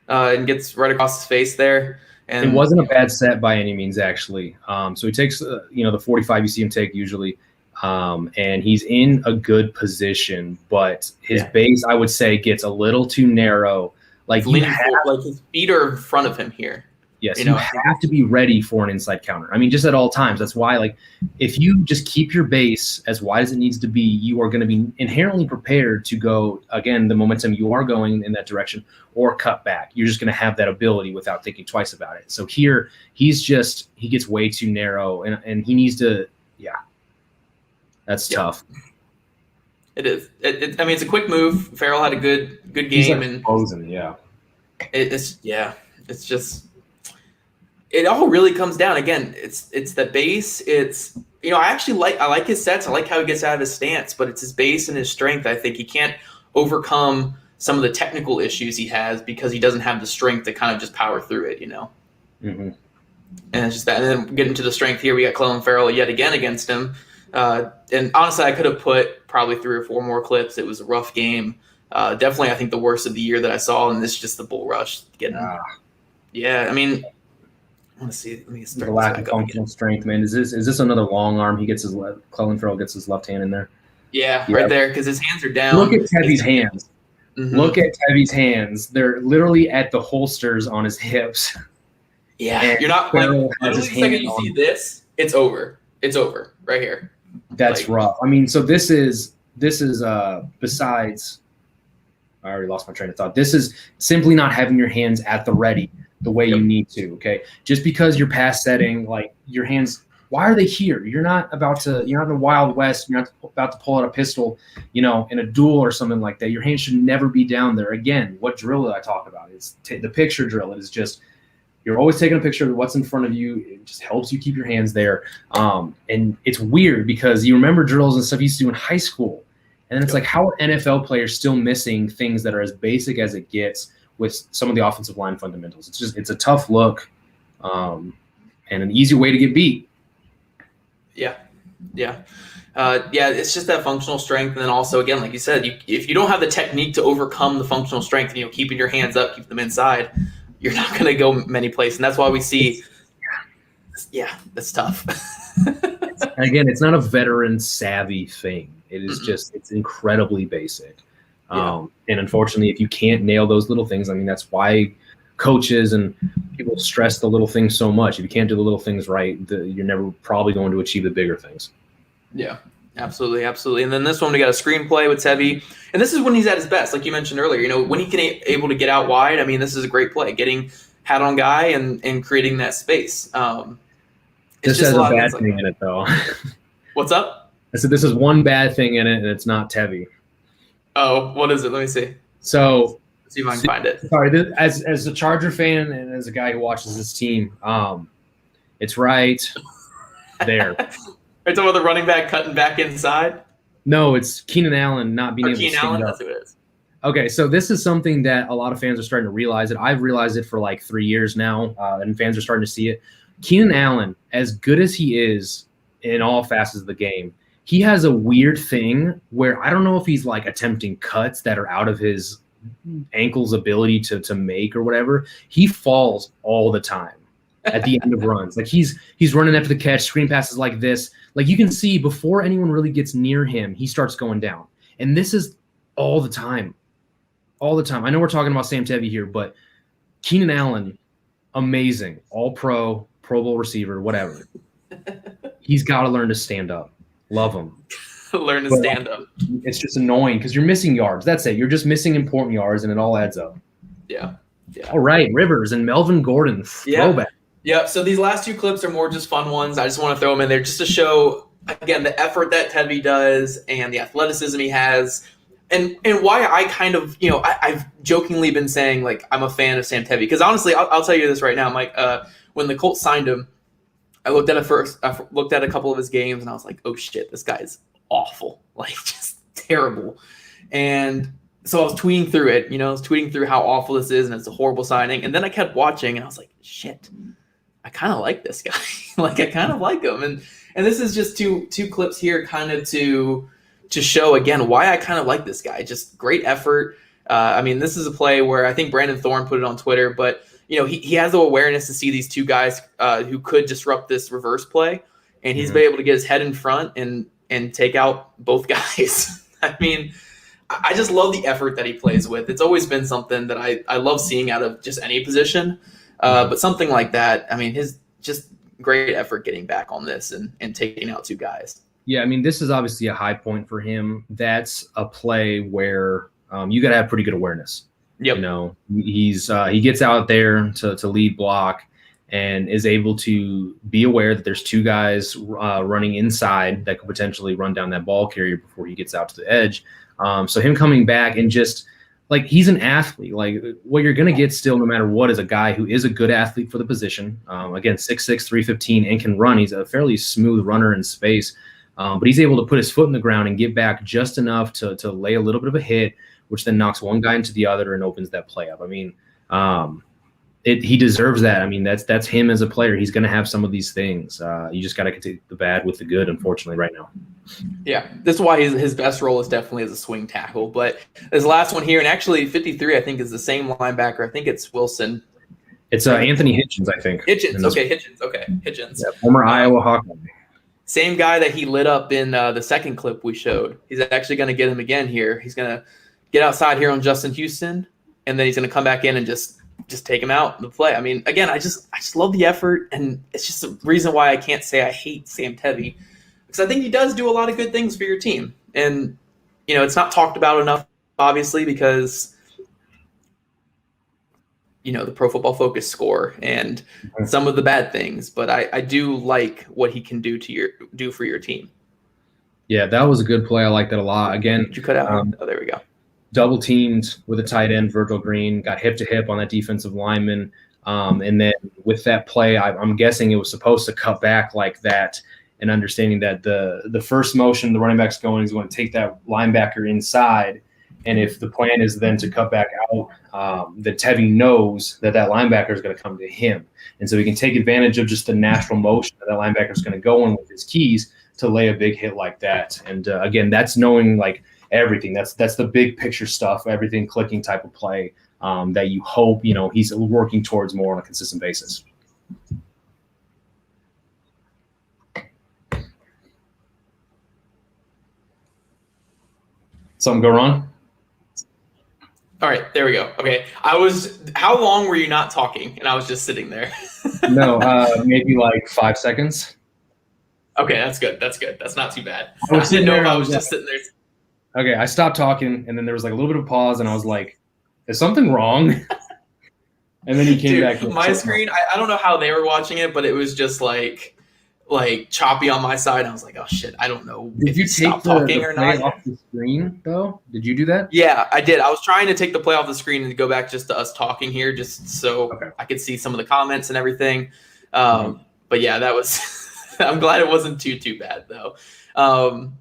and gets right across his face there. And it wasn't a bad set by any means, actually. So he takes the 45 you see him take usually, and he's in a good position, but his base, I would say, gets a little too narrow. Like his feet are in front of him here. Yes, you have to be ready for an inside counter. I mean, just at all times. That's why, like, if you just keep your base as wide as it needs to be, you are going to be inherently prepared to go, again, the momentum you are going in that direction, or cut back. You're just going to have that ability without thinking twice about it. So here, he gets way too narrow, and he needs to, that's tough. It is. It's a quick move. Farrell had a good game. And frozen, it's just... It all really comes down again. It's the base. It's I like his sets. I like how he gets out of his stance, but it's his base and his strength. I think he can't overcome some of the technical issues he has because he doesn't have the strength to kind of just power through it. Mm-hmm. And it's just that. And then getting to the strength here, we got Clelin Ferrell yet again against him. And honestly, I could have put probably 3 or 4 more clips. It was a rough game. Definitely, I think the worst of the year that I saw, and this is just the bull rush. I want to see. Let me start the lack of functional strength, man. Is this another long arm? Clelin Ferrell gets his left hand in there. Yeah, right there, because his hands are down. Look at Tevi's hands. Mm-hmm. Look at Tevi's hands. They're literally at the holsters on his hips. Yeah, you're not like literally the second you see this, it's over. It's over right here. That's rough. I mean, so this is besides. I already lost my train of thought. This is simply not having your hands at the ready the way you need to, okay? Just because you're pass setting, like your hands, why are they here? You're not in the Wild West. You're not about to pull out a pistol, in a duel or something like that. Your hands should never be down there. Again, what drill did I talk about? It's the picture drill. It is just, you're always taking a picture of what's in front of you. It just helps you keep your hands there. And it's weird because you remember drills and stuff you used to do in high school. And then it's like, how are NFL players still missing things that are as basic as it gets with some of the offensive line fundamentals? It's a tough look, and an easy way to get beat. Yeah. It's just that functional strength, and then also, again, like you said, if you don't have the technique to overcome the functional strength, keeping your hands up, keep them inside, you're not going to go many places, and that's why we see. That's tough. Again, it's not a veteran savvy thing. It is just it's incredibly basic. And unfortunately, if you can't nail those little things, I mean, that's why coaches and people stress the little things so much. If you can't do the little things right, you're never probably going to achieve the bigger things. Yeah, absolutely. And then this one, we got a screenplay with Tevi. And this is when he's at his best, like you mentioned earlier. When he can able to get out wide, I mean, this is a great play, getting hat on guy and creating that space. This has a bad thing in it, though. What's up? I said this is one bad thing in it, and it's not Tevi. Oh, what is it? Let me see. So, Let's see if I can find it. sorry, as a Charger fan and as a guy who watches this team, it's right there. Are you talking about the running back cutting back inside? No, it's Keenan Allen not being Or able to Keenan stand Allen? up. That's who it is. Okay, so this is something that a lot of fans are starting to realize. It. I've realized it for like 3 years now, and fans are starting to see it. Keenan Allen, as good as he is in all facets of the game, he has a weird thing where I don't know if he's like attempting cuts that are out of his ankle's ability to make or whatever. He falls all the time at the end of runs. Like he's running after the catch, screen passes like this. Like you can see before anyone really gets near him, he starts going down. And this is all the time. All the time. I know we're talking about Sam Tevi here, but Keenan Allen, amazing. All-pro, Pro Bowl receiver, whatever. He's got to learn to stand up. Love him. Learn to stand up. It's just annoying because you're missing yards. That's it. You're just missing important yards, and it all adds up. Yeah. All right, Rivers and Melvin Gordon, throwback. Yeah, so these last two clips are more just fun ones. I just want to throw them in there just to show, again, the effort that Tevi does and the athleticism he has. And why I kind of, I've jokingly been saying, like, I'm a fan of Sam Tevi. Because honestly, I'll tell you this right now, Mike. When the Colts signed him, I looked at a couple of his games, and I was like, oh, shit, this guy's awful. Like, just terrible. And so I was tweeting through it. I was tweeting through how awful this is, and it's a horrible signing. And then I kept watching, and I was like, shit, I kind of like this guy. Like, I kind of like him. And this is just two clips here kind of to show, again, why I kind of like this guy. Just great effort. This is a play where I think Brandon Thorne put it on Twitter, but, he has the awareness to see these two guys who could disrupt this reverse play, and he's been able to get his head in front and take out both guys. I just love the effort that he plays with. It's always been something that I love seeing out of just any position, but something like that, his just great effort getting back on this and taking out two guys. Yeah, this is obviously a high point for him. That's a play where you got to have pretty good awareness. Yep. He gets out there to lead block and is able to be aware that there's two guys running inside that could potentially run down that ball carrier before he gets out to the edge. So him coming back and just like he's an athlete. Like what you're going to get still, no matter what, is a guy who is a good athlete for the position. Again, 6'6", 315, and can run. He's a fairly smooth runner in space. But he's able to put his foot in the ground and get back just enough to lay a little bit of a hit, which then knocks one guy into the other and opens that play up. He deserves that. That's him as a player. He's going to have some of these things. You just got to take the bad with the good, unfortunately, right now. Yeah, this is why his best role is definitely as a swing tackle. But his last one here, and actually 53, I think, is the same linebacker. I think it's Wilson. It's Anthony Hitchens, I think. Hitchens. Yeah, former Iowa Hawkeye. Same guy that he lit up in the second clip we showed. He's actually going to get him again here. He's going to get outside here on Justin Houston, and then he's going to come back in and just take him out in the play. Again, I just love the effort, and it's just a reason why I can't say I hate Sam Tevi, because I think he does do a lot of good things for your team. And, it's not talked about enough, obviously, because, the Pro Football Focus score and some of the bad things, but I do like what he can do for your team. Yeah, that was a good play. I like that a lot. Again, did you cut out? There we go. Double teamed with a tight end, Virgil Green, got hip to hip on that defensive lineman. And then with that play, I'm guessing it was supposed to cut back like that, and understanding that the first motion the running back's going is going to take that linebacker inside. And if the plan is then to cut back out, that Tevi knows that linebacker is going to come to him. And so he can take advantage of just the natural motion that linebacker is going to go in with his keys to lay a big hit like that. And again, that's knowing like everything. That's the big picture stuff, everything clicking type of play that you hope, he's working towards more on a consistent basis. Something go wrong? All right, there we go. Okay, how long were you not talking? And I was just sitting there. No, maybe like 5 seconds. Okay, that's good. That's not too bad. I didn't know if I was just sitting there. Okay, I stopped talking, and then there was like a little bit of pause, and I was like, is something wrong? And then he came back. My screen, I don't know how they were watching it, but it was just like like choppy on my side. I was like, oh shit, I don't know Did if you he take stopped talking the or play not. off the screen though? Did you do that? Yeah, I did. I was trying to take the play off the screen and go back just to us talking here, just so Okay. I could see some of the comments and everything. Mhm. But yeah, that was. I'm glad it wasn't too bad though. Um,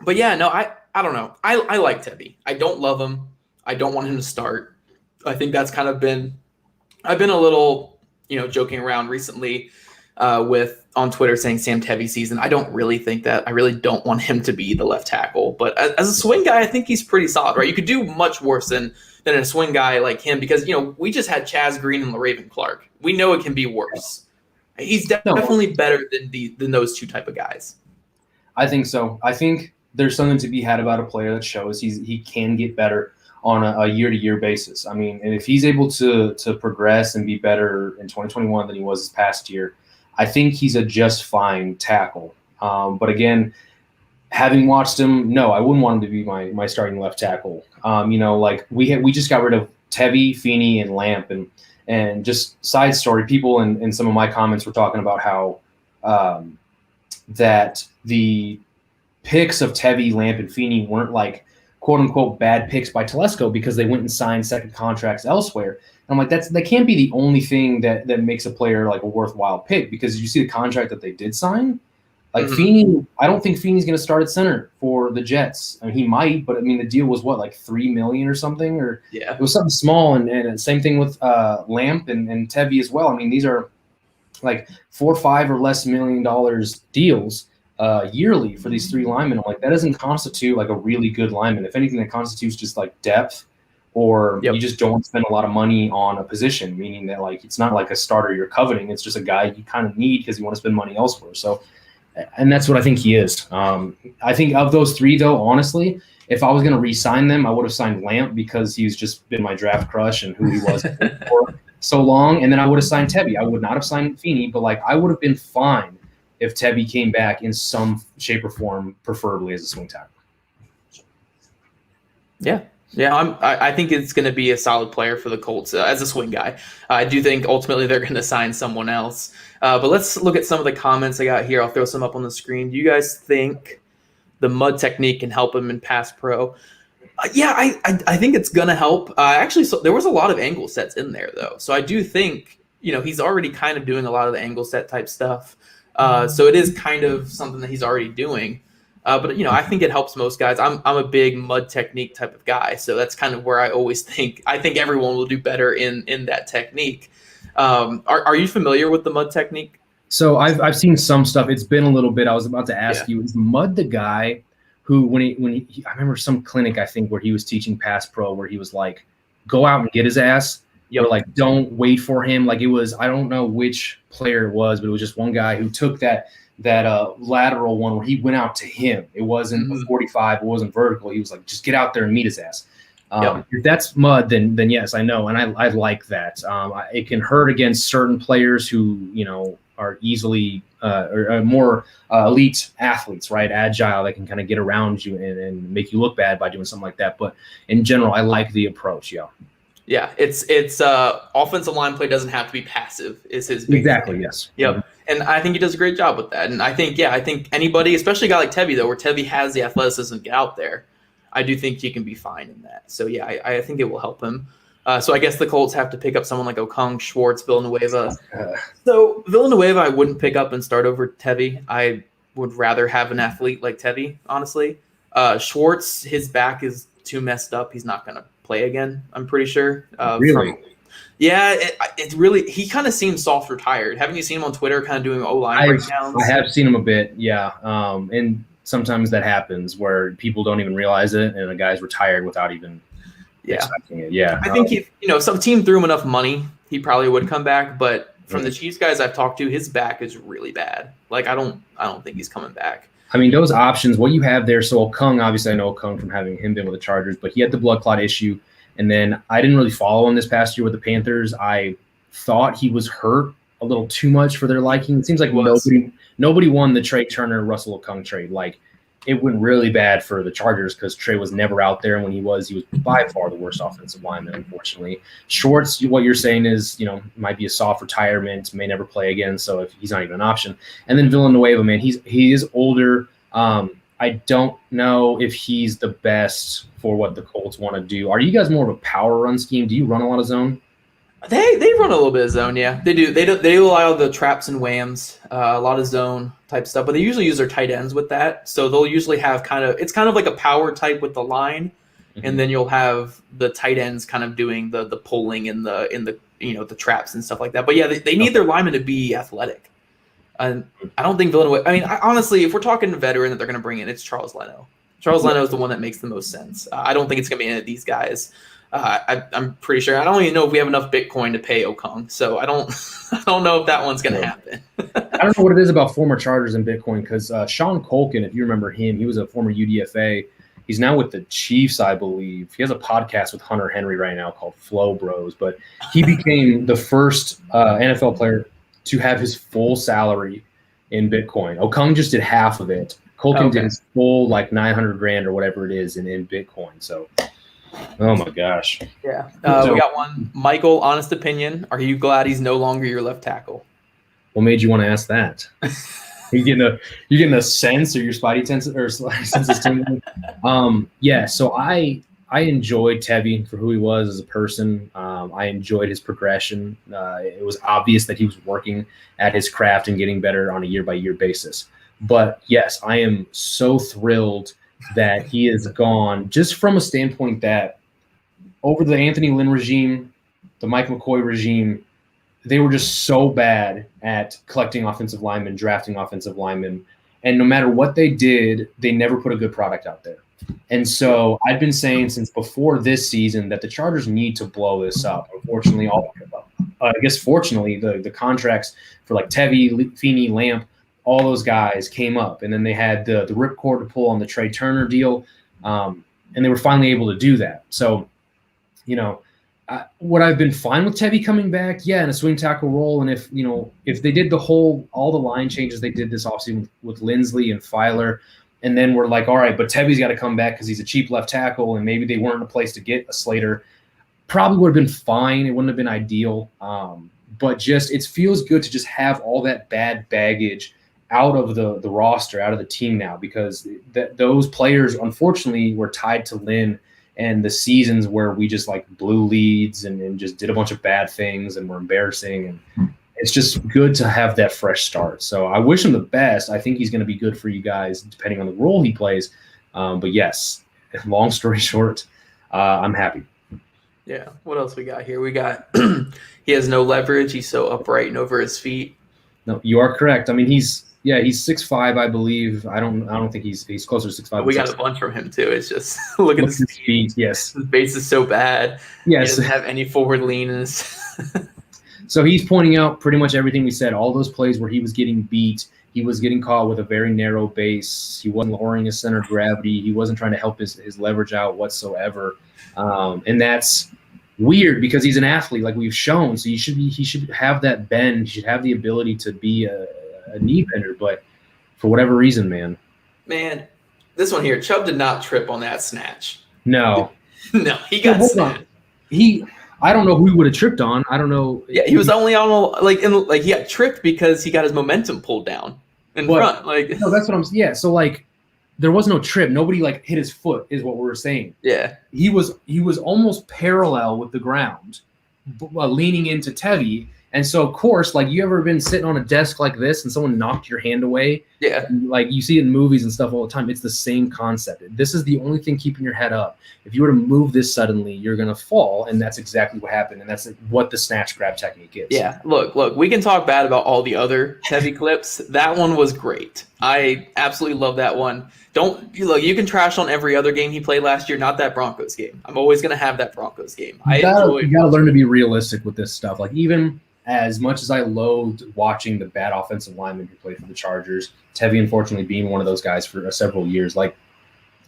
but yeah, no, I don't know. I like Tevi. I don't love him. I don't want him to start. I think that's kind of been. I've been a little, joking around recently with on Twitter saying Sam Tevi season. I don't really think that. I really don't want him to be the left tackle. But as a swing guy, I think he's pretty solid, right? You could do much worse than a swing guy like him because we just had Chaz Green and LaRaven Clark. We know it can be worse. He's No, definitely better than those two type of guys. I think so. I think there's something to be had about a player that shows he can get better on a year-to-year basis. I mean, and if he's able to progress and be better in 2021 than he was this past year, I think he's a just fine tackle. But again, having watched him, no, I wouldn't want him to be my starting left tackle. Like we just got rid of Tevi, Feeney, and Lamp, and just side story. People in some of my comments were talking about how that the picks of Tevi, Lamp, and Feeney weren't like quote unquote bad picks by Telesco because they went and signed second contracts elsewhere. And I'm like, that can't be the only thing that makes a player like a worthwhile pick, because you see the contract that they did sign. Like Feeney, I don't think Feeney's going to start at center for the Jets. I mean, he might, but I mean, the deal was what, like $3 million or something, or Yeah. it was something small. And same thing with Lamp and Tevi as well. I mean, these are like $4 or $5 or less $1 million deals yearly for these three linemen. I'm like, that doesn't constitute like a really good lineman. If anything, that constitutes just like depth, or Yep. you just don't want to spend a lot of money on a position, meaning that like it's not like a starter you're coveting. It's just a guy you kind of need because you want to spend money elsewhere. So, and that's what I think he is. I think of those three, though, honestly, if I was going to re-sign them, I would have signed Lamp because he's just been my draft crush and who he was for so long. And then I would have signed Tevi. I would not have signed Feeney, but like I would have been fine if Tevi came back in some shape or form, preferably as a swing tackle. Yeah. Yeah, I think it's going to be a solid player for the Colts as a swing guy. I do think ultimately they're going to sign someone else. But let's look at some of the comments I got here. I'll throw some up on the screen. Do you guys think the mud technique can help him in pass pro? Yeah, I think it's going to help. Actually, so there was a lot of angle sets in there, though. So I do think, he's already kind of doing a lot of the angle set type stuff. So it is kind of something that he's already doing. But I think it helps most guys. I'm a big mud technique type of guy, so that's kind of where I always think. I think everyone will do better in that technique. Are you familiar with the mud technique? So I've seen some stuff. It's been a little bit. I was about to ask you, is Mud the guy who when he I remember some clinic, I think, where he was teaching pass pro, where he was like, go out and get his ass. Or like, don't wait for him. Like, it was, I don't know which player it was, but it was just one guy who took that lateral one where he went out to him. It wasn't a 45. It wasn't vertical. He was like, just get out there and meet his ass. If that's Mud, then yes, I know. And I like that. It can hurt against certain players who, are easily or more elite athletes, right? Agile, that can kind of get around you and make you look bad by doing something like that. But in general, I like the approach. Yeah. Yeah, it's offensive line play doesn't have to be passive is his big exactly thing. Yes. Yep. And I think he does a great job with that. And I think anybody, especially a guy like Tevi, though, where Tevi has the athleticism to get out there, I do think he can be fine in that. So yeah, I think it will help him. So I guess the Colts have to pick up someone like Okung, Schwartz, Villanueva. So Villanueva I wouldn't pick up and start over Tevi. I would rather have an athlete like Tevi, honestly. Schwartz, his back is too messed up. He's not going to play again, I'm pretty sure. Really? Yeah, it really, he kind of seems soft retired. Haven't you seen him on Twitter kind of doing O-line breakdowns? I have seen him a bit, yeah. And sometimes that happens where people don't even realize it, and a guy's retired without even expecting it. Yeah. I think if some team threw him enough money, he probably would come back. But from the Chiefs guys I've talked to, his back is really bad. Like I don't think he's coming back. I mean, those options, what you have there. So Okung, obviously, I know Okung from having him been with the Chargers, but he had the blood clot issue. And then I didn't really follow him this past year with the Panthers. I thought he was hurt a little too much for their liking. It seems like nobody won the Trey Turner, Russell Okung trade. Like it went really bad for the Chargers because Trey was never out there. And when he was by far the worst offensive lineman, unfortunately. Schwartz, what you're saying is, might be a soft retirement, may never play again. So if he's not even an option. And then Villanueva, man, he is older. I don't know if he's the best for what the Colts want to do. Are you guys more of a power run scheme? Do you run a lot of zone? They run a little bit of zone, yeah. They do. They allow the traps and whams, a lot of zone type stuff, but they usually use their tight ends with that. So they'll usually have it's kind of like a power type with the line, and then you'll have the tight ends kind of doing the pulling in the the traps and stuff like that. But yeah, they need their linemen to be athletic. And I don't think Villanueva. I mean, honestly, if we're talking veteran that they're going to bring in, it's Charles Leno. Charles Leno is the one that makes the most sense. I don't think it's going to be any of these guys. I'm pretty sure. I don't even know if we have enough Bitcoin to pay Okung, so I don't know if that one's going to happen. I don't know what it is about former Chargers and Bitcoin because Sean Colkin, if you remember him, he was a former UDFA. He's now with the Chiefs, I believe. He has a podcast with Hunter Henry right now called Flow Bros, but he became the first NFL player to have his full salary in Bitcoin. Okung just did half of it. Colkin did his full like $900,000 or whatever it is in Bitcoin. So. Oh my gosh. Yeah. We got one. Michael, honest opinion. Are you glad he's no longer your left tackle? What made you want to ask that? You getting a sense, or your spidey senses tingling? Yeah. So I enjoyed Tevi for who he was as a person. I enjoyed his progression. It was obvious that he was working at his craft and getting better on a year-by-year basis. But yes, I am so thrilled that he is gone, just from a standpoint that over the Anthony Lynn regime, the Mike McCoy regime, they were just so bad at collecting offensive linemen, drafting offensive linemen, and no matter what they did, they never put a good product out there. And so I've been saying since before this season that the Chargers need to blow this up. Unfortunately, fortunately, the contracts for like Tevi, Feeney, Lamp, all those guys came up, and then they had the ripcord to pull on the Trey Turner deal, and they were finally able to do that. So, what I've been fine with Tevi coming back, in a swing tackle role, and if they did all the line changes they did this offseason with Lindsley and Filer, and then we're like, all right, but Tevi's got to come back because he's a cheap left tackle, and maybe they weren't in a place to get a Slater, probably would have been fine. It wouldn't have been ideal, but just it feels good to just have all that bad baggage out of the roster, out of the team now, because those players, unfortunately, were tied to Lynn and the seasons where we just like blew leads and just did a bunch of bad things and were embarrassing. And it's just good to have that fresh start. So I wish him the best. I think he's going to be good for you guys, depending on the role he plays. But yes, long story short, I'm happy. Yeah. What else we got here? We got he has no leverage. He's so upright and over his feet. No, you are correct. I mean, he's 6'5", I believe. I don't think he's closer to 6'5". We got a bunch from him too. It's just look at his feet. Yes, his base is so bad. Yes, he doesn't have any forward lean. So he's pointing out pretty much everything we said. All those plays where he was getting beat, he was getting caught with a very narrow base. He wasn't lowering his center of gravity. He wasn't trying to help his leverage out whatsoever. And that's weird because he's an athlete, like we've shown. So he should have that bend. He should have the ability to be a knee bender, but for whatever reason, man, this one here, Chubb did not trip on that snatch. No, he got snapped. I don't know who he would have tripped on. I don't know. Yeah, he was only on he got tripped because he got his momentum pulled down in front. No, that's what I'm. Yeah, so there was no trip. Nobody hit his foot, is what we were saying. Yeah, he was almost parallel with the ground, leaning into Tevi. And so, of course, you ever been sitting on a desk like this and someone knocked your hand away? Yeah. You see it in movies and stuff all the time. It's the same concept. This is the only thing keeping your head up. If you were to move this suddenly, you're going to fall, and that's exactly what happened, and that's what the snatch grab technique is. Yeah, look, we can talk bad about all the other Tevi clips. That one was great. I absolutely love that one. You can trash on every other game he played last year, not that Broncos game. I'm always going to have that Broncos game. You got to learn to be realistic with this stuff. Even as much as I loathed watching the bad offensive linemen who played for the Chargers, Tevi unfortunately being one of those guys for several years,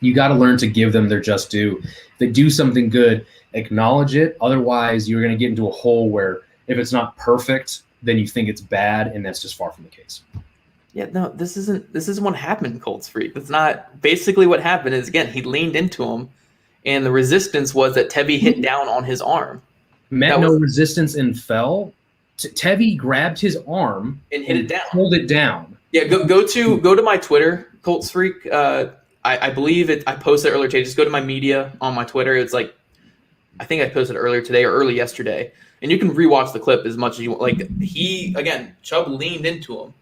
you got to learn to give them their just due. If they do something good, acknowledge it. Otherwise, you're going to get into a hole where if it's not perfect, then you think it's bad, and that's just far from the case. Yeah, no, this isn't what happened, Colts freak. That's not basically what happened. Is again he leaned into him, and the resistance was that Tevi hit down on his arm. Met That no was resistance and fell. Tevi grabbed his arm and hit it and down. pulled it down. Yeah, go to my Twitter, Colts freak. I believe it. I posted it earlier today. Just go to my media on my Twitter. It's like I think I posted it earlier today or early yesterday, and you can rewatch the clip as much as you want. Like he again, Chubb leaned into him.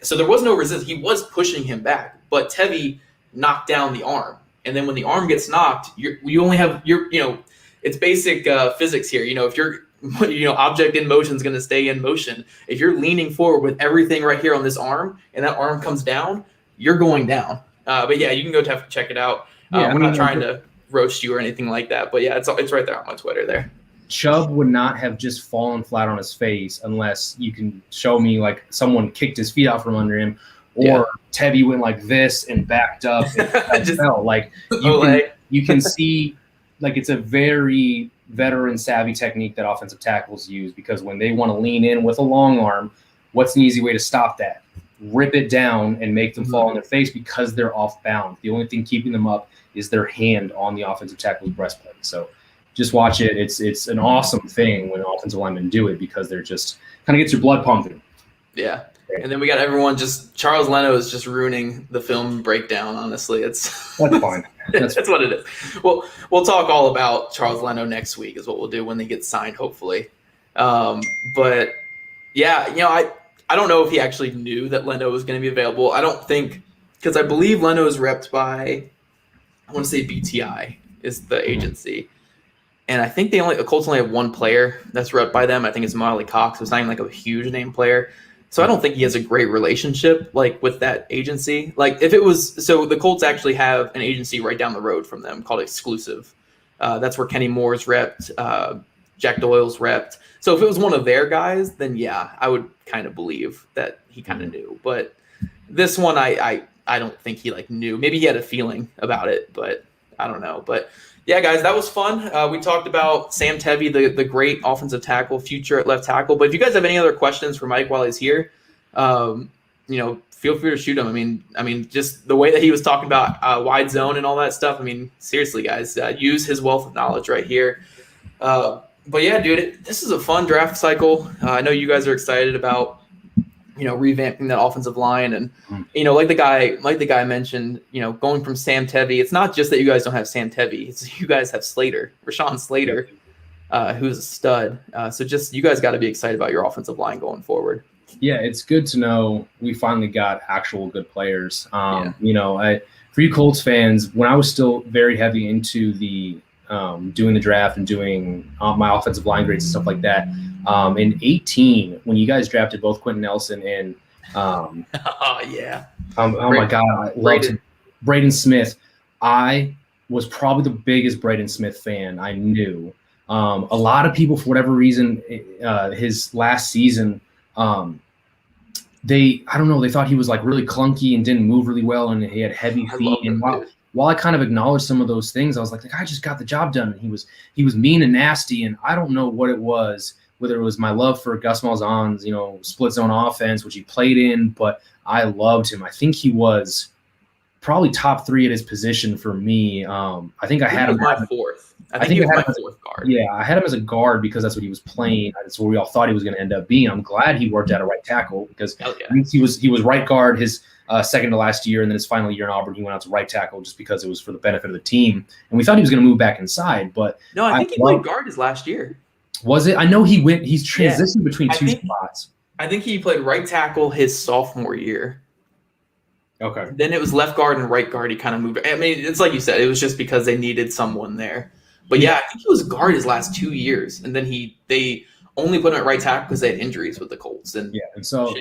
So there was no resistance. He was pushing him back, but Tevi knocked down the arm. And then when the arm gets knocked, you only have it's basic physics here. If you're object in motion is going to stay in motion. If you're leaning forward with everything right here on this arm, and that arm comes down, you're going down. But yeah, you can go check it out. Yeah, We're not trying to roast you or anything like that. But yeah, it's right there on my Twitter there. Chubb would not have just fallen flat on his face unless you can show me like someone kicked his feet out from under him, or Tevi went like this and backed up and just fell. Like you can see, like it's a very veteran savvy technique that offensive tackles use, because when they want to lean in with a long arm, what's an easy way to stop that? Rip it down and make them fall on their face because they're off bound. The only thing keeping them up is their hand on the offensive tackle's breastplate. So just watch it. It's an awesome thing when offensive linemen do it, because they're just kind of gets your blood pumping. Yeah. And then we got everyone Charles Leno is just ruining the film breakdown, honestly. That's fine. That's what it is. Well, we'll talk all about Charles Leno next week is what we'll do when they get signed, hopefully. But yeah, I don't know if he actually knew that Leno was going to be available. I don't think, because I believe Leno is repped by, I want to say BTI is the agency. And I think the Colts only have one player that's repped by them. I think it's Molly Cox. It's not even like a huge name player. So I don't think he has a great relationship like with that agency. Like if it was, so the Colts actually have an agency right down the road from them called Exclusive. That's where Kenny Moore's repped, Jack Doyle's repped. So if it was one of their guys, then yeah, I would kind of believe that he kind of knew. But this one, I don't think he like knew. Maybe he had a feeling about it, but I don't know. But yeah, guys, that was fun. We talked about Sam Tevi, the great offensive tackle, future at left tackle. But if you guys have any other questions for Mike while he's here, feel free to shoot him. I mean, just the way that he was talking about wide zone and all that stuff. I mean, seriously, guys, use his wealth of knowledge right here. But yeah, dude, this is a fun draft cycle. I know you guys are excited about revamping that offensive line, and like the guy mentioned, going from Sam Tevi. It's not just that you guys don't have Sam Tevi; it's you guys have Rashawn Slater, who's a stud. So just you guys got to be excited about your offensive line going forward. Yeah, it's good to know we finally got actual good players. For you Colts fans, when I was still very heavy into the doing the draft and doing my offensive line grades and stuff like that. In 2018, when you guys drafted both Quentin Nelson and my God, I loved him. Braden Smith. I was probably the biggest Braden Smith fan I knew. A lot of people, for whatever reason, his last season, they thought he was like really clunky and didn't move really well, and he had heavy feet. And while I kind of acknowledged some of those things, I was like, the guy just got the job done. And he was mean and nasty, and I don't know what it was, whether it was my love for Gus Malzahn's, split zone offense, which he played in, but I loved him. I think he was probably top 3 at his position for me. I think I had him my fourth. I think he was my fourth guard. Yeah, I had him as a guard because that's what he was playing. That's what we all thought he was going to end up being. I'm glad he worked out a right tackle, because he was right guard his second to last year, and then his final year in Auburn, he went out to right tackle just because it was for the benefit of the team. And we thought he was going to move back inside, but no, I think he played guard his last year. Was it? I know he's transitioned between two spots. I think he played right tackle his sophomore year. Okay. Then it was left guard and right guard. He kind of moved. I mean, it's like you said, it was just because they needed someone there. But yeah, I think he was guard his last 2 years, and then they only put him at right tackle because they had injuries with the Colts. And so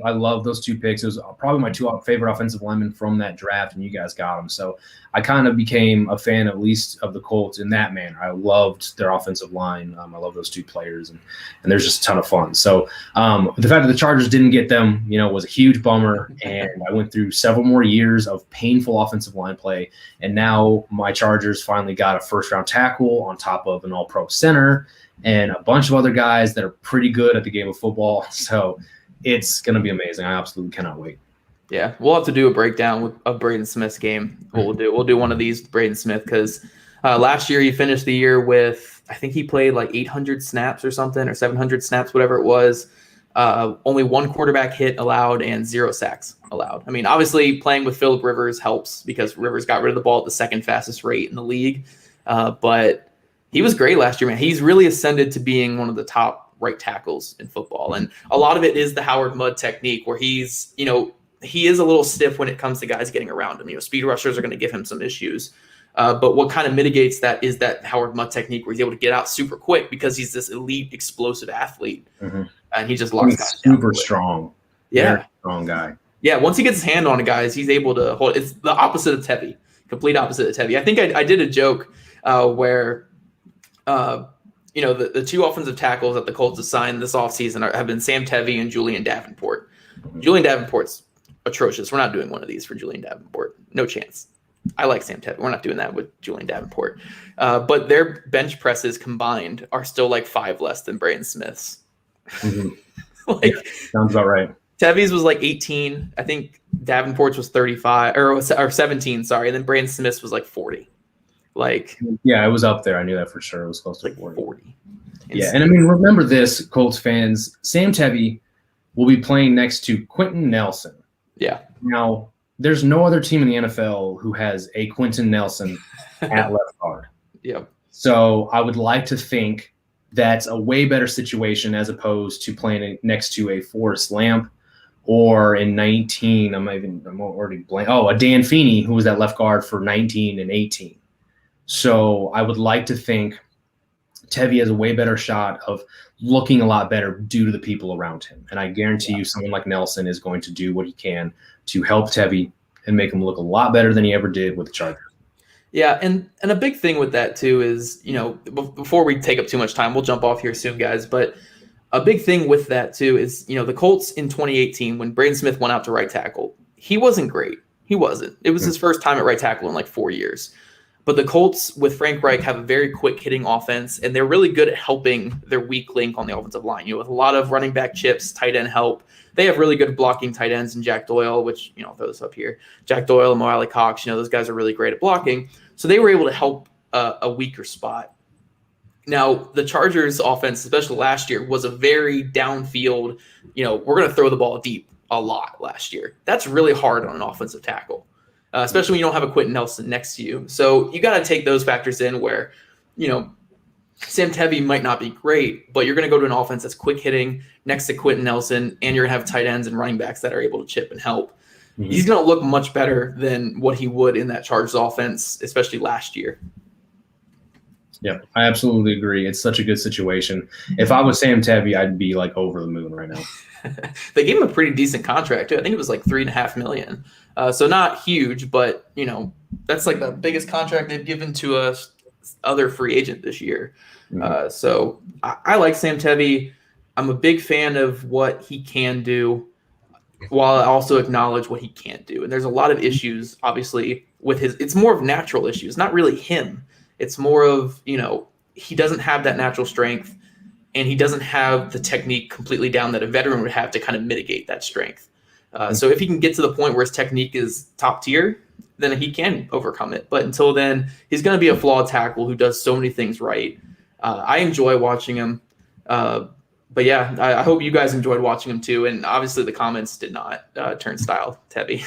I love those 2 picks. It was probably my 2 favorite offensive linemen from that draft, and you guys got them. So I kind of became a fan, at least, of the Colts in that manner. I loved their offensive line. I love those 2 players, and there's just a ton of fun. So the fact that the Chargers didn't get them, was a huge bummer, and I went through several more years of painful offensive line play, and now my Chargers finally got a first-round tackle on top of an all-pro center and a bunch of other guys that are pretty good at the game of football. So it's going to be amazing. I absolutely cannot wait. Yeah, we'll have to do a breakdown of Braden Smith's game. We'll do one of these with Braden Smith because last year he finished the year with, I think he played like 800 snaps or something, or 700 snaps, whatever it was. Only one quarterback hit allowed and 0 sacks allowed. I mean, obviously playing with Phillip Rivers helps because Rivers got rid of the ball at the second fastest rate in the league. But he was great last year, man. He's really ascended to being one of the top right tackles in football. And a lot of it is the Howard Mudd technique where he's, he is a little stiff when it comes to guys getting around him. Speed rushers are going to give him some issues. But what kind of mitigates that is that Howard Mudd technique where he's able to get out super quick because he's this elite, explosive athlete. Mm-hmm. And he just locks guys super strong. Yeah. Very strong guy. Yeah, once he gets his hand on a guy, he's able to hold. It's the opposite of Tevi, complete opposite of Tevi. I think I did a joke where, the two offensive tackles that the Colts assigned this offseason have been Sam Tevi and Julian Davenport. Julian Davenport's atrocious. We're not doing one of these for Julian Davenport. No chance. I like Sam Tevi. We're not doing that with Julian Davenport. But their bench presses combined are still like 5 less than Braden Smith's. Mm-hmm. Sounds about right. Tevi's was like 18. I think Davenport's was 35 or 17. Sorry, and then Braden Smith's was like 40. Yeah, it was up there. I knew that for sure. It was close to like 40. 40. Yeah, and I mean, remember this, Colts fans. Sam Tevi will be playing next to Quentin Nelson. Yeah. Now, there's no other team in the NFL who has a Quentin Nelson at left guard. Yep. So I would like to think that's a way better situation as opposed to playing next to a Forrest Lamp or in 19. I'm already blank. Oh, a Dan Feeney who was that left guard for 19 and 18. So I would like to think Tevi has a way better shot of looking a lot better due to the people around him. And I guarantee you someone like Nelson is going to do what he can to help Tevi and make him look a lot better than he ever did with the Chargers. Yeah, and a big thing with that too is, before we take up too much time, we'll jump off here soon, guys, but a big thing with that too is, the Colts in 2018, when Braden Smith went out to right tackle, he wasn't great. He wasn't. It was his first time at right tackle in like 4 years. But the Colts with Frank Reich have a very quick hitting offense, and they're really good at helping their weak link on the offensive line. With a lot of running back chips, tight end help. They have really good blocking tight ends in Jack Doyle, which, I'll throw this up here. Jack Doyle and Mo Cox, those guys are really great at blocking. So they were able to help a weaker spot. Now, the Chargers offense, especially last year, was a very downfield, we're going to throw the ball deep a lot last year. That's really hard on an offensive tackle. Especially when you don't have a Quentin Nelson next to you. So you got to take those factors in where, Sam Tevi might not be great, but you're going to go to an offense that's quick hitting next to Quentin Nelson, and you're going to have tight ends and running backs that are able to chip and help. Mm-hmm. He's going to look much better than what he would in that Chargers offense, especially last year. Yeah, I absolutely agree. It's such a good situation. If I was Sam Tevi, I'd be like over the moon right now. They gave him a pretty decent contract too. I think it was like $3.5 million. So not huge, but that's like the biggest contract they've given to a other free agent this year. Mm-hmm. So I like Sam Tevi. I'm a big fan of what he can do, while I also acknowledge what he can't do. And there's a lot of issues, obviously, with it's more of natural issues, not really him. It's more of, he doesn't have that natural strength, and he doesn't have the technique completely down that a veteran would have to kind of mitigate that strength. So if he can get to the point where his technique is top tier, then he can overcome it. But until then, he's going to be a flawed tackle who does so many things right. I enjoy watching him. But yeah, I hope you guys enjoyed watching him too. And obviously the comments did not turnstile Tevi.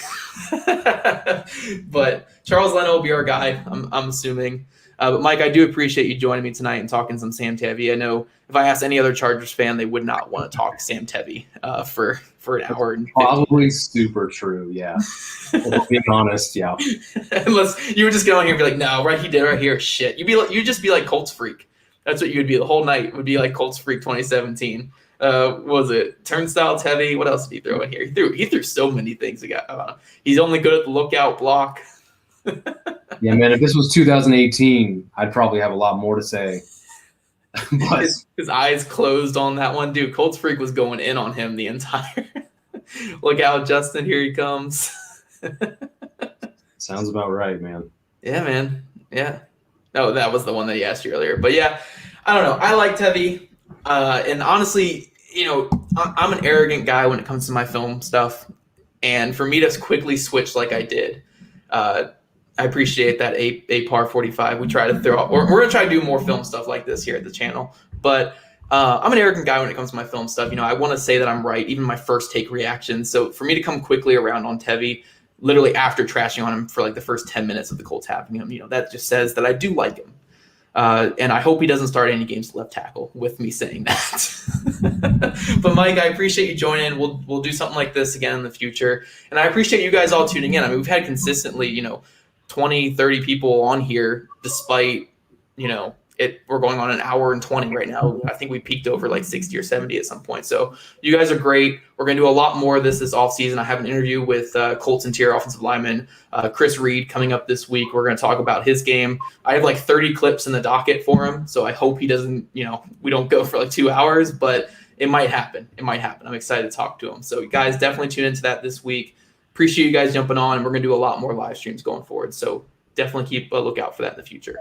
But Charles Leno will be our guy, I'm assuming. But Mike, I do appreciate you joining me tonight and talking some Sam Tevi. I know if I asked any other Chargers fan, they would not want to talk Sam Tevi for an hour. And probably super true, yeah. Being honest, yeah. Unless you would just get on here and be like, no, he did right here, shit. You'd just be like Colts freak. That's what you would be. The whole night would be like Colts freak 2017. What was it? Turnstile Tevi. What else did he throw in here? He threw so many things. He's only good at the lookout block. Yeah, man, if this was 2018, I'd probably have a lot more to say. But his eyes closed on that one. Dude, Colts freak was going in on him the entire – look out, Justin, here he comes. Sounds about right, man. Yeah, man. Yeah. Oh, that was the one that he asked you earlier. But, yeah, I don't know. I like Tevi. And honestly, I'm an arrogant guy when it comes to my film stuff, and for me to quickly switch like I did, uh, I appreciate that a par 45. We try to throw out, we're gonna try to do more film stuff like this here at the channel, but I'm an arrogant guy when it comes to my film stuff. I want to say that I'm right, even my first take reaction. So for me to come quickly around on Tevi, literally after trashing on him for like the first 10 minutes of the Colts having him, that just says that I do like him. And I hope he doesn't start any games left tackle with me saying that. But Mike, I appreciate you joining. We'll do something like this again in the future. And I appreciate you guys all tuning in. I mean, we've had consistently, 20, 30 people on here despite, we're going on an hour and 20 right now. I think we peaked over like 60 or 70 at some point. So you guys are great. We're going to do a lot more of this offseason. I have an interview with Colts interior offensive lineman Chris Reed coming up this week. We're going to talk about his game. I have like 30 clips in the docket for him. So I hope he doesn't, we don't go for like 2 hours, but it might happen. I'm excited to talk to him. So you guys definitely tune into that this week. Appreciate you guys jumping on, and we're going to do a lot more live streams going forward. So definitely keep a lookout for that in the future.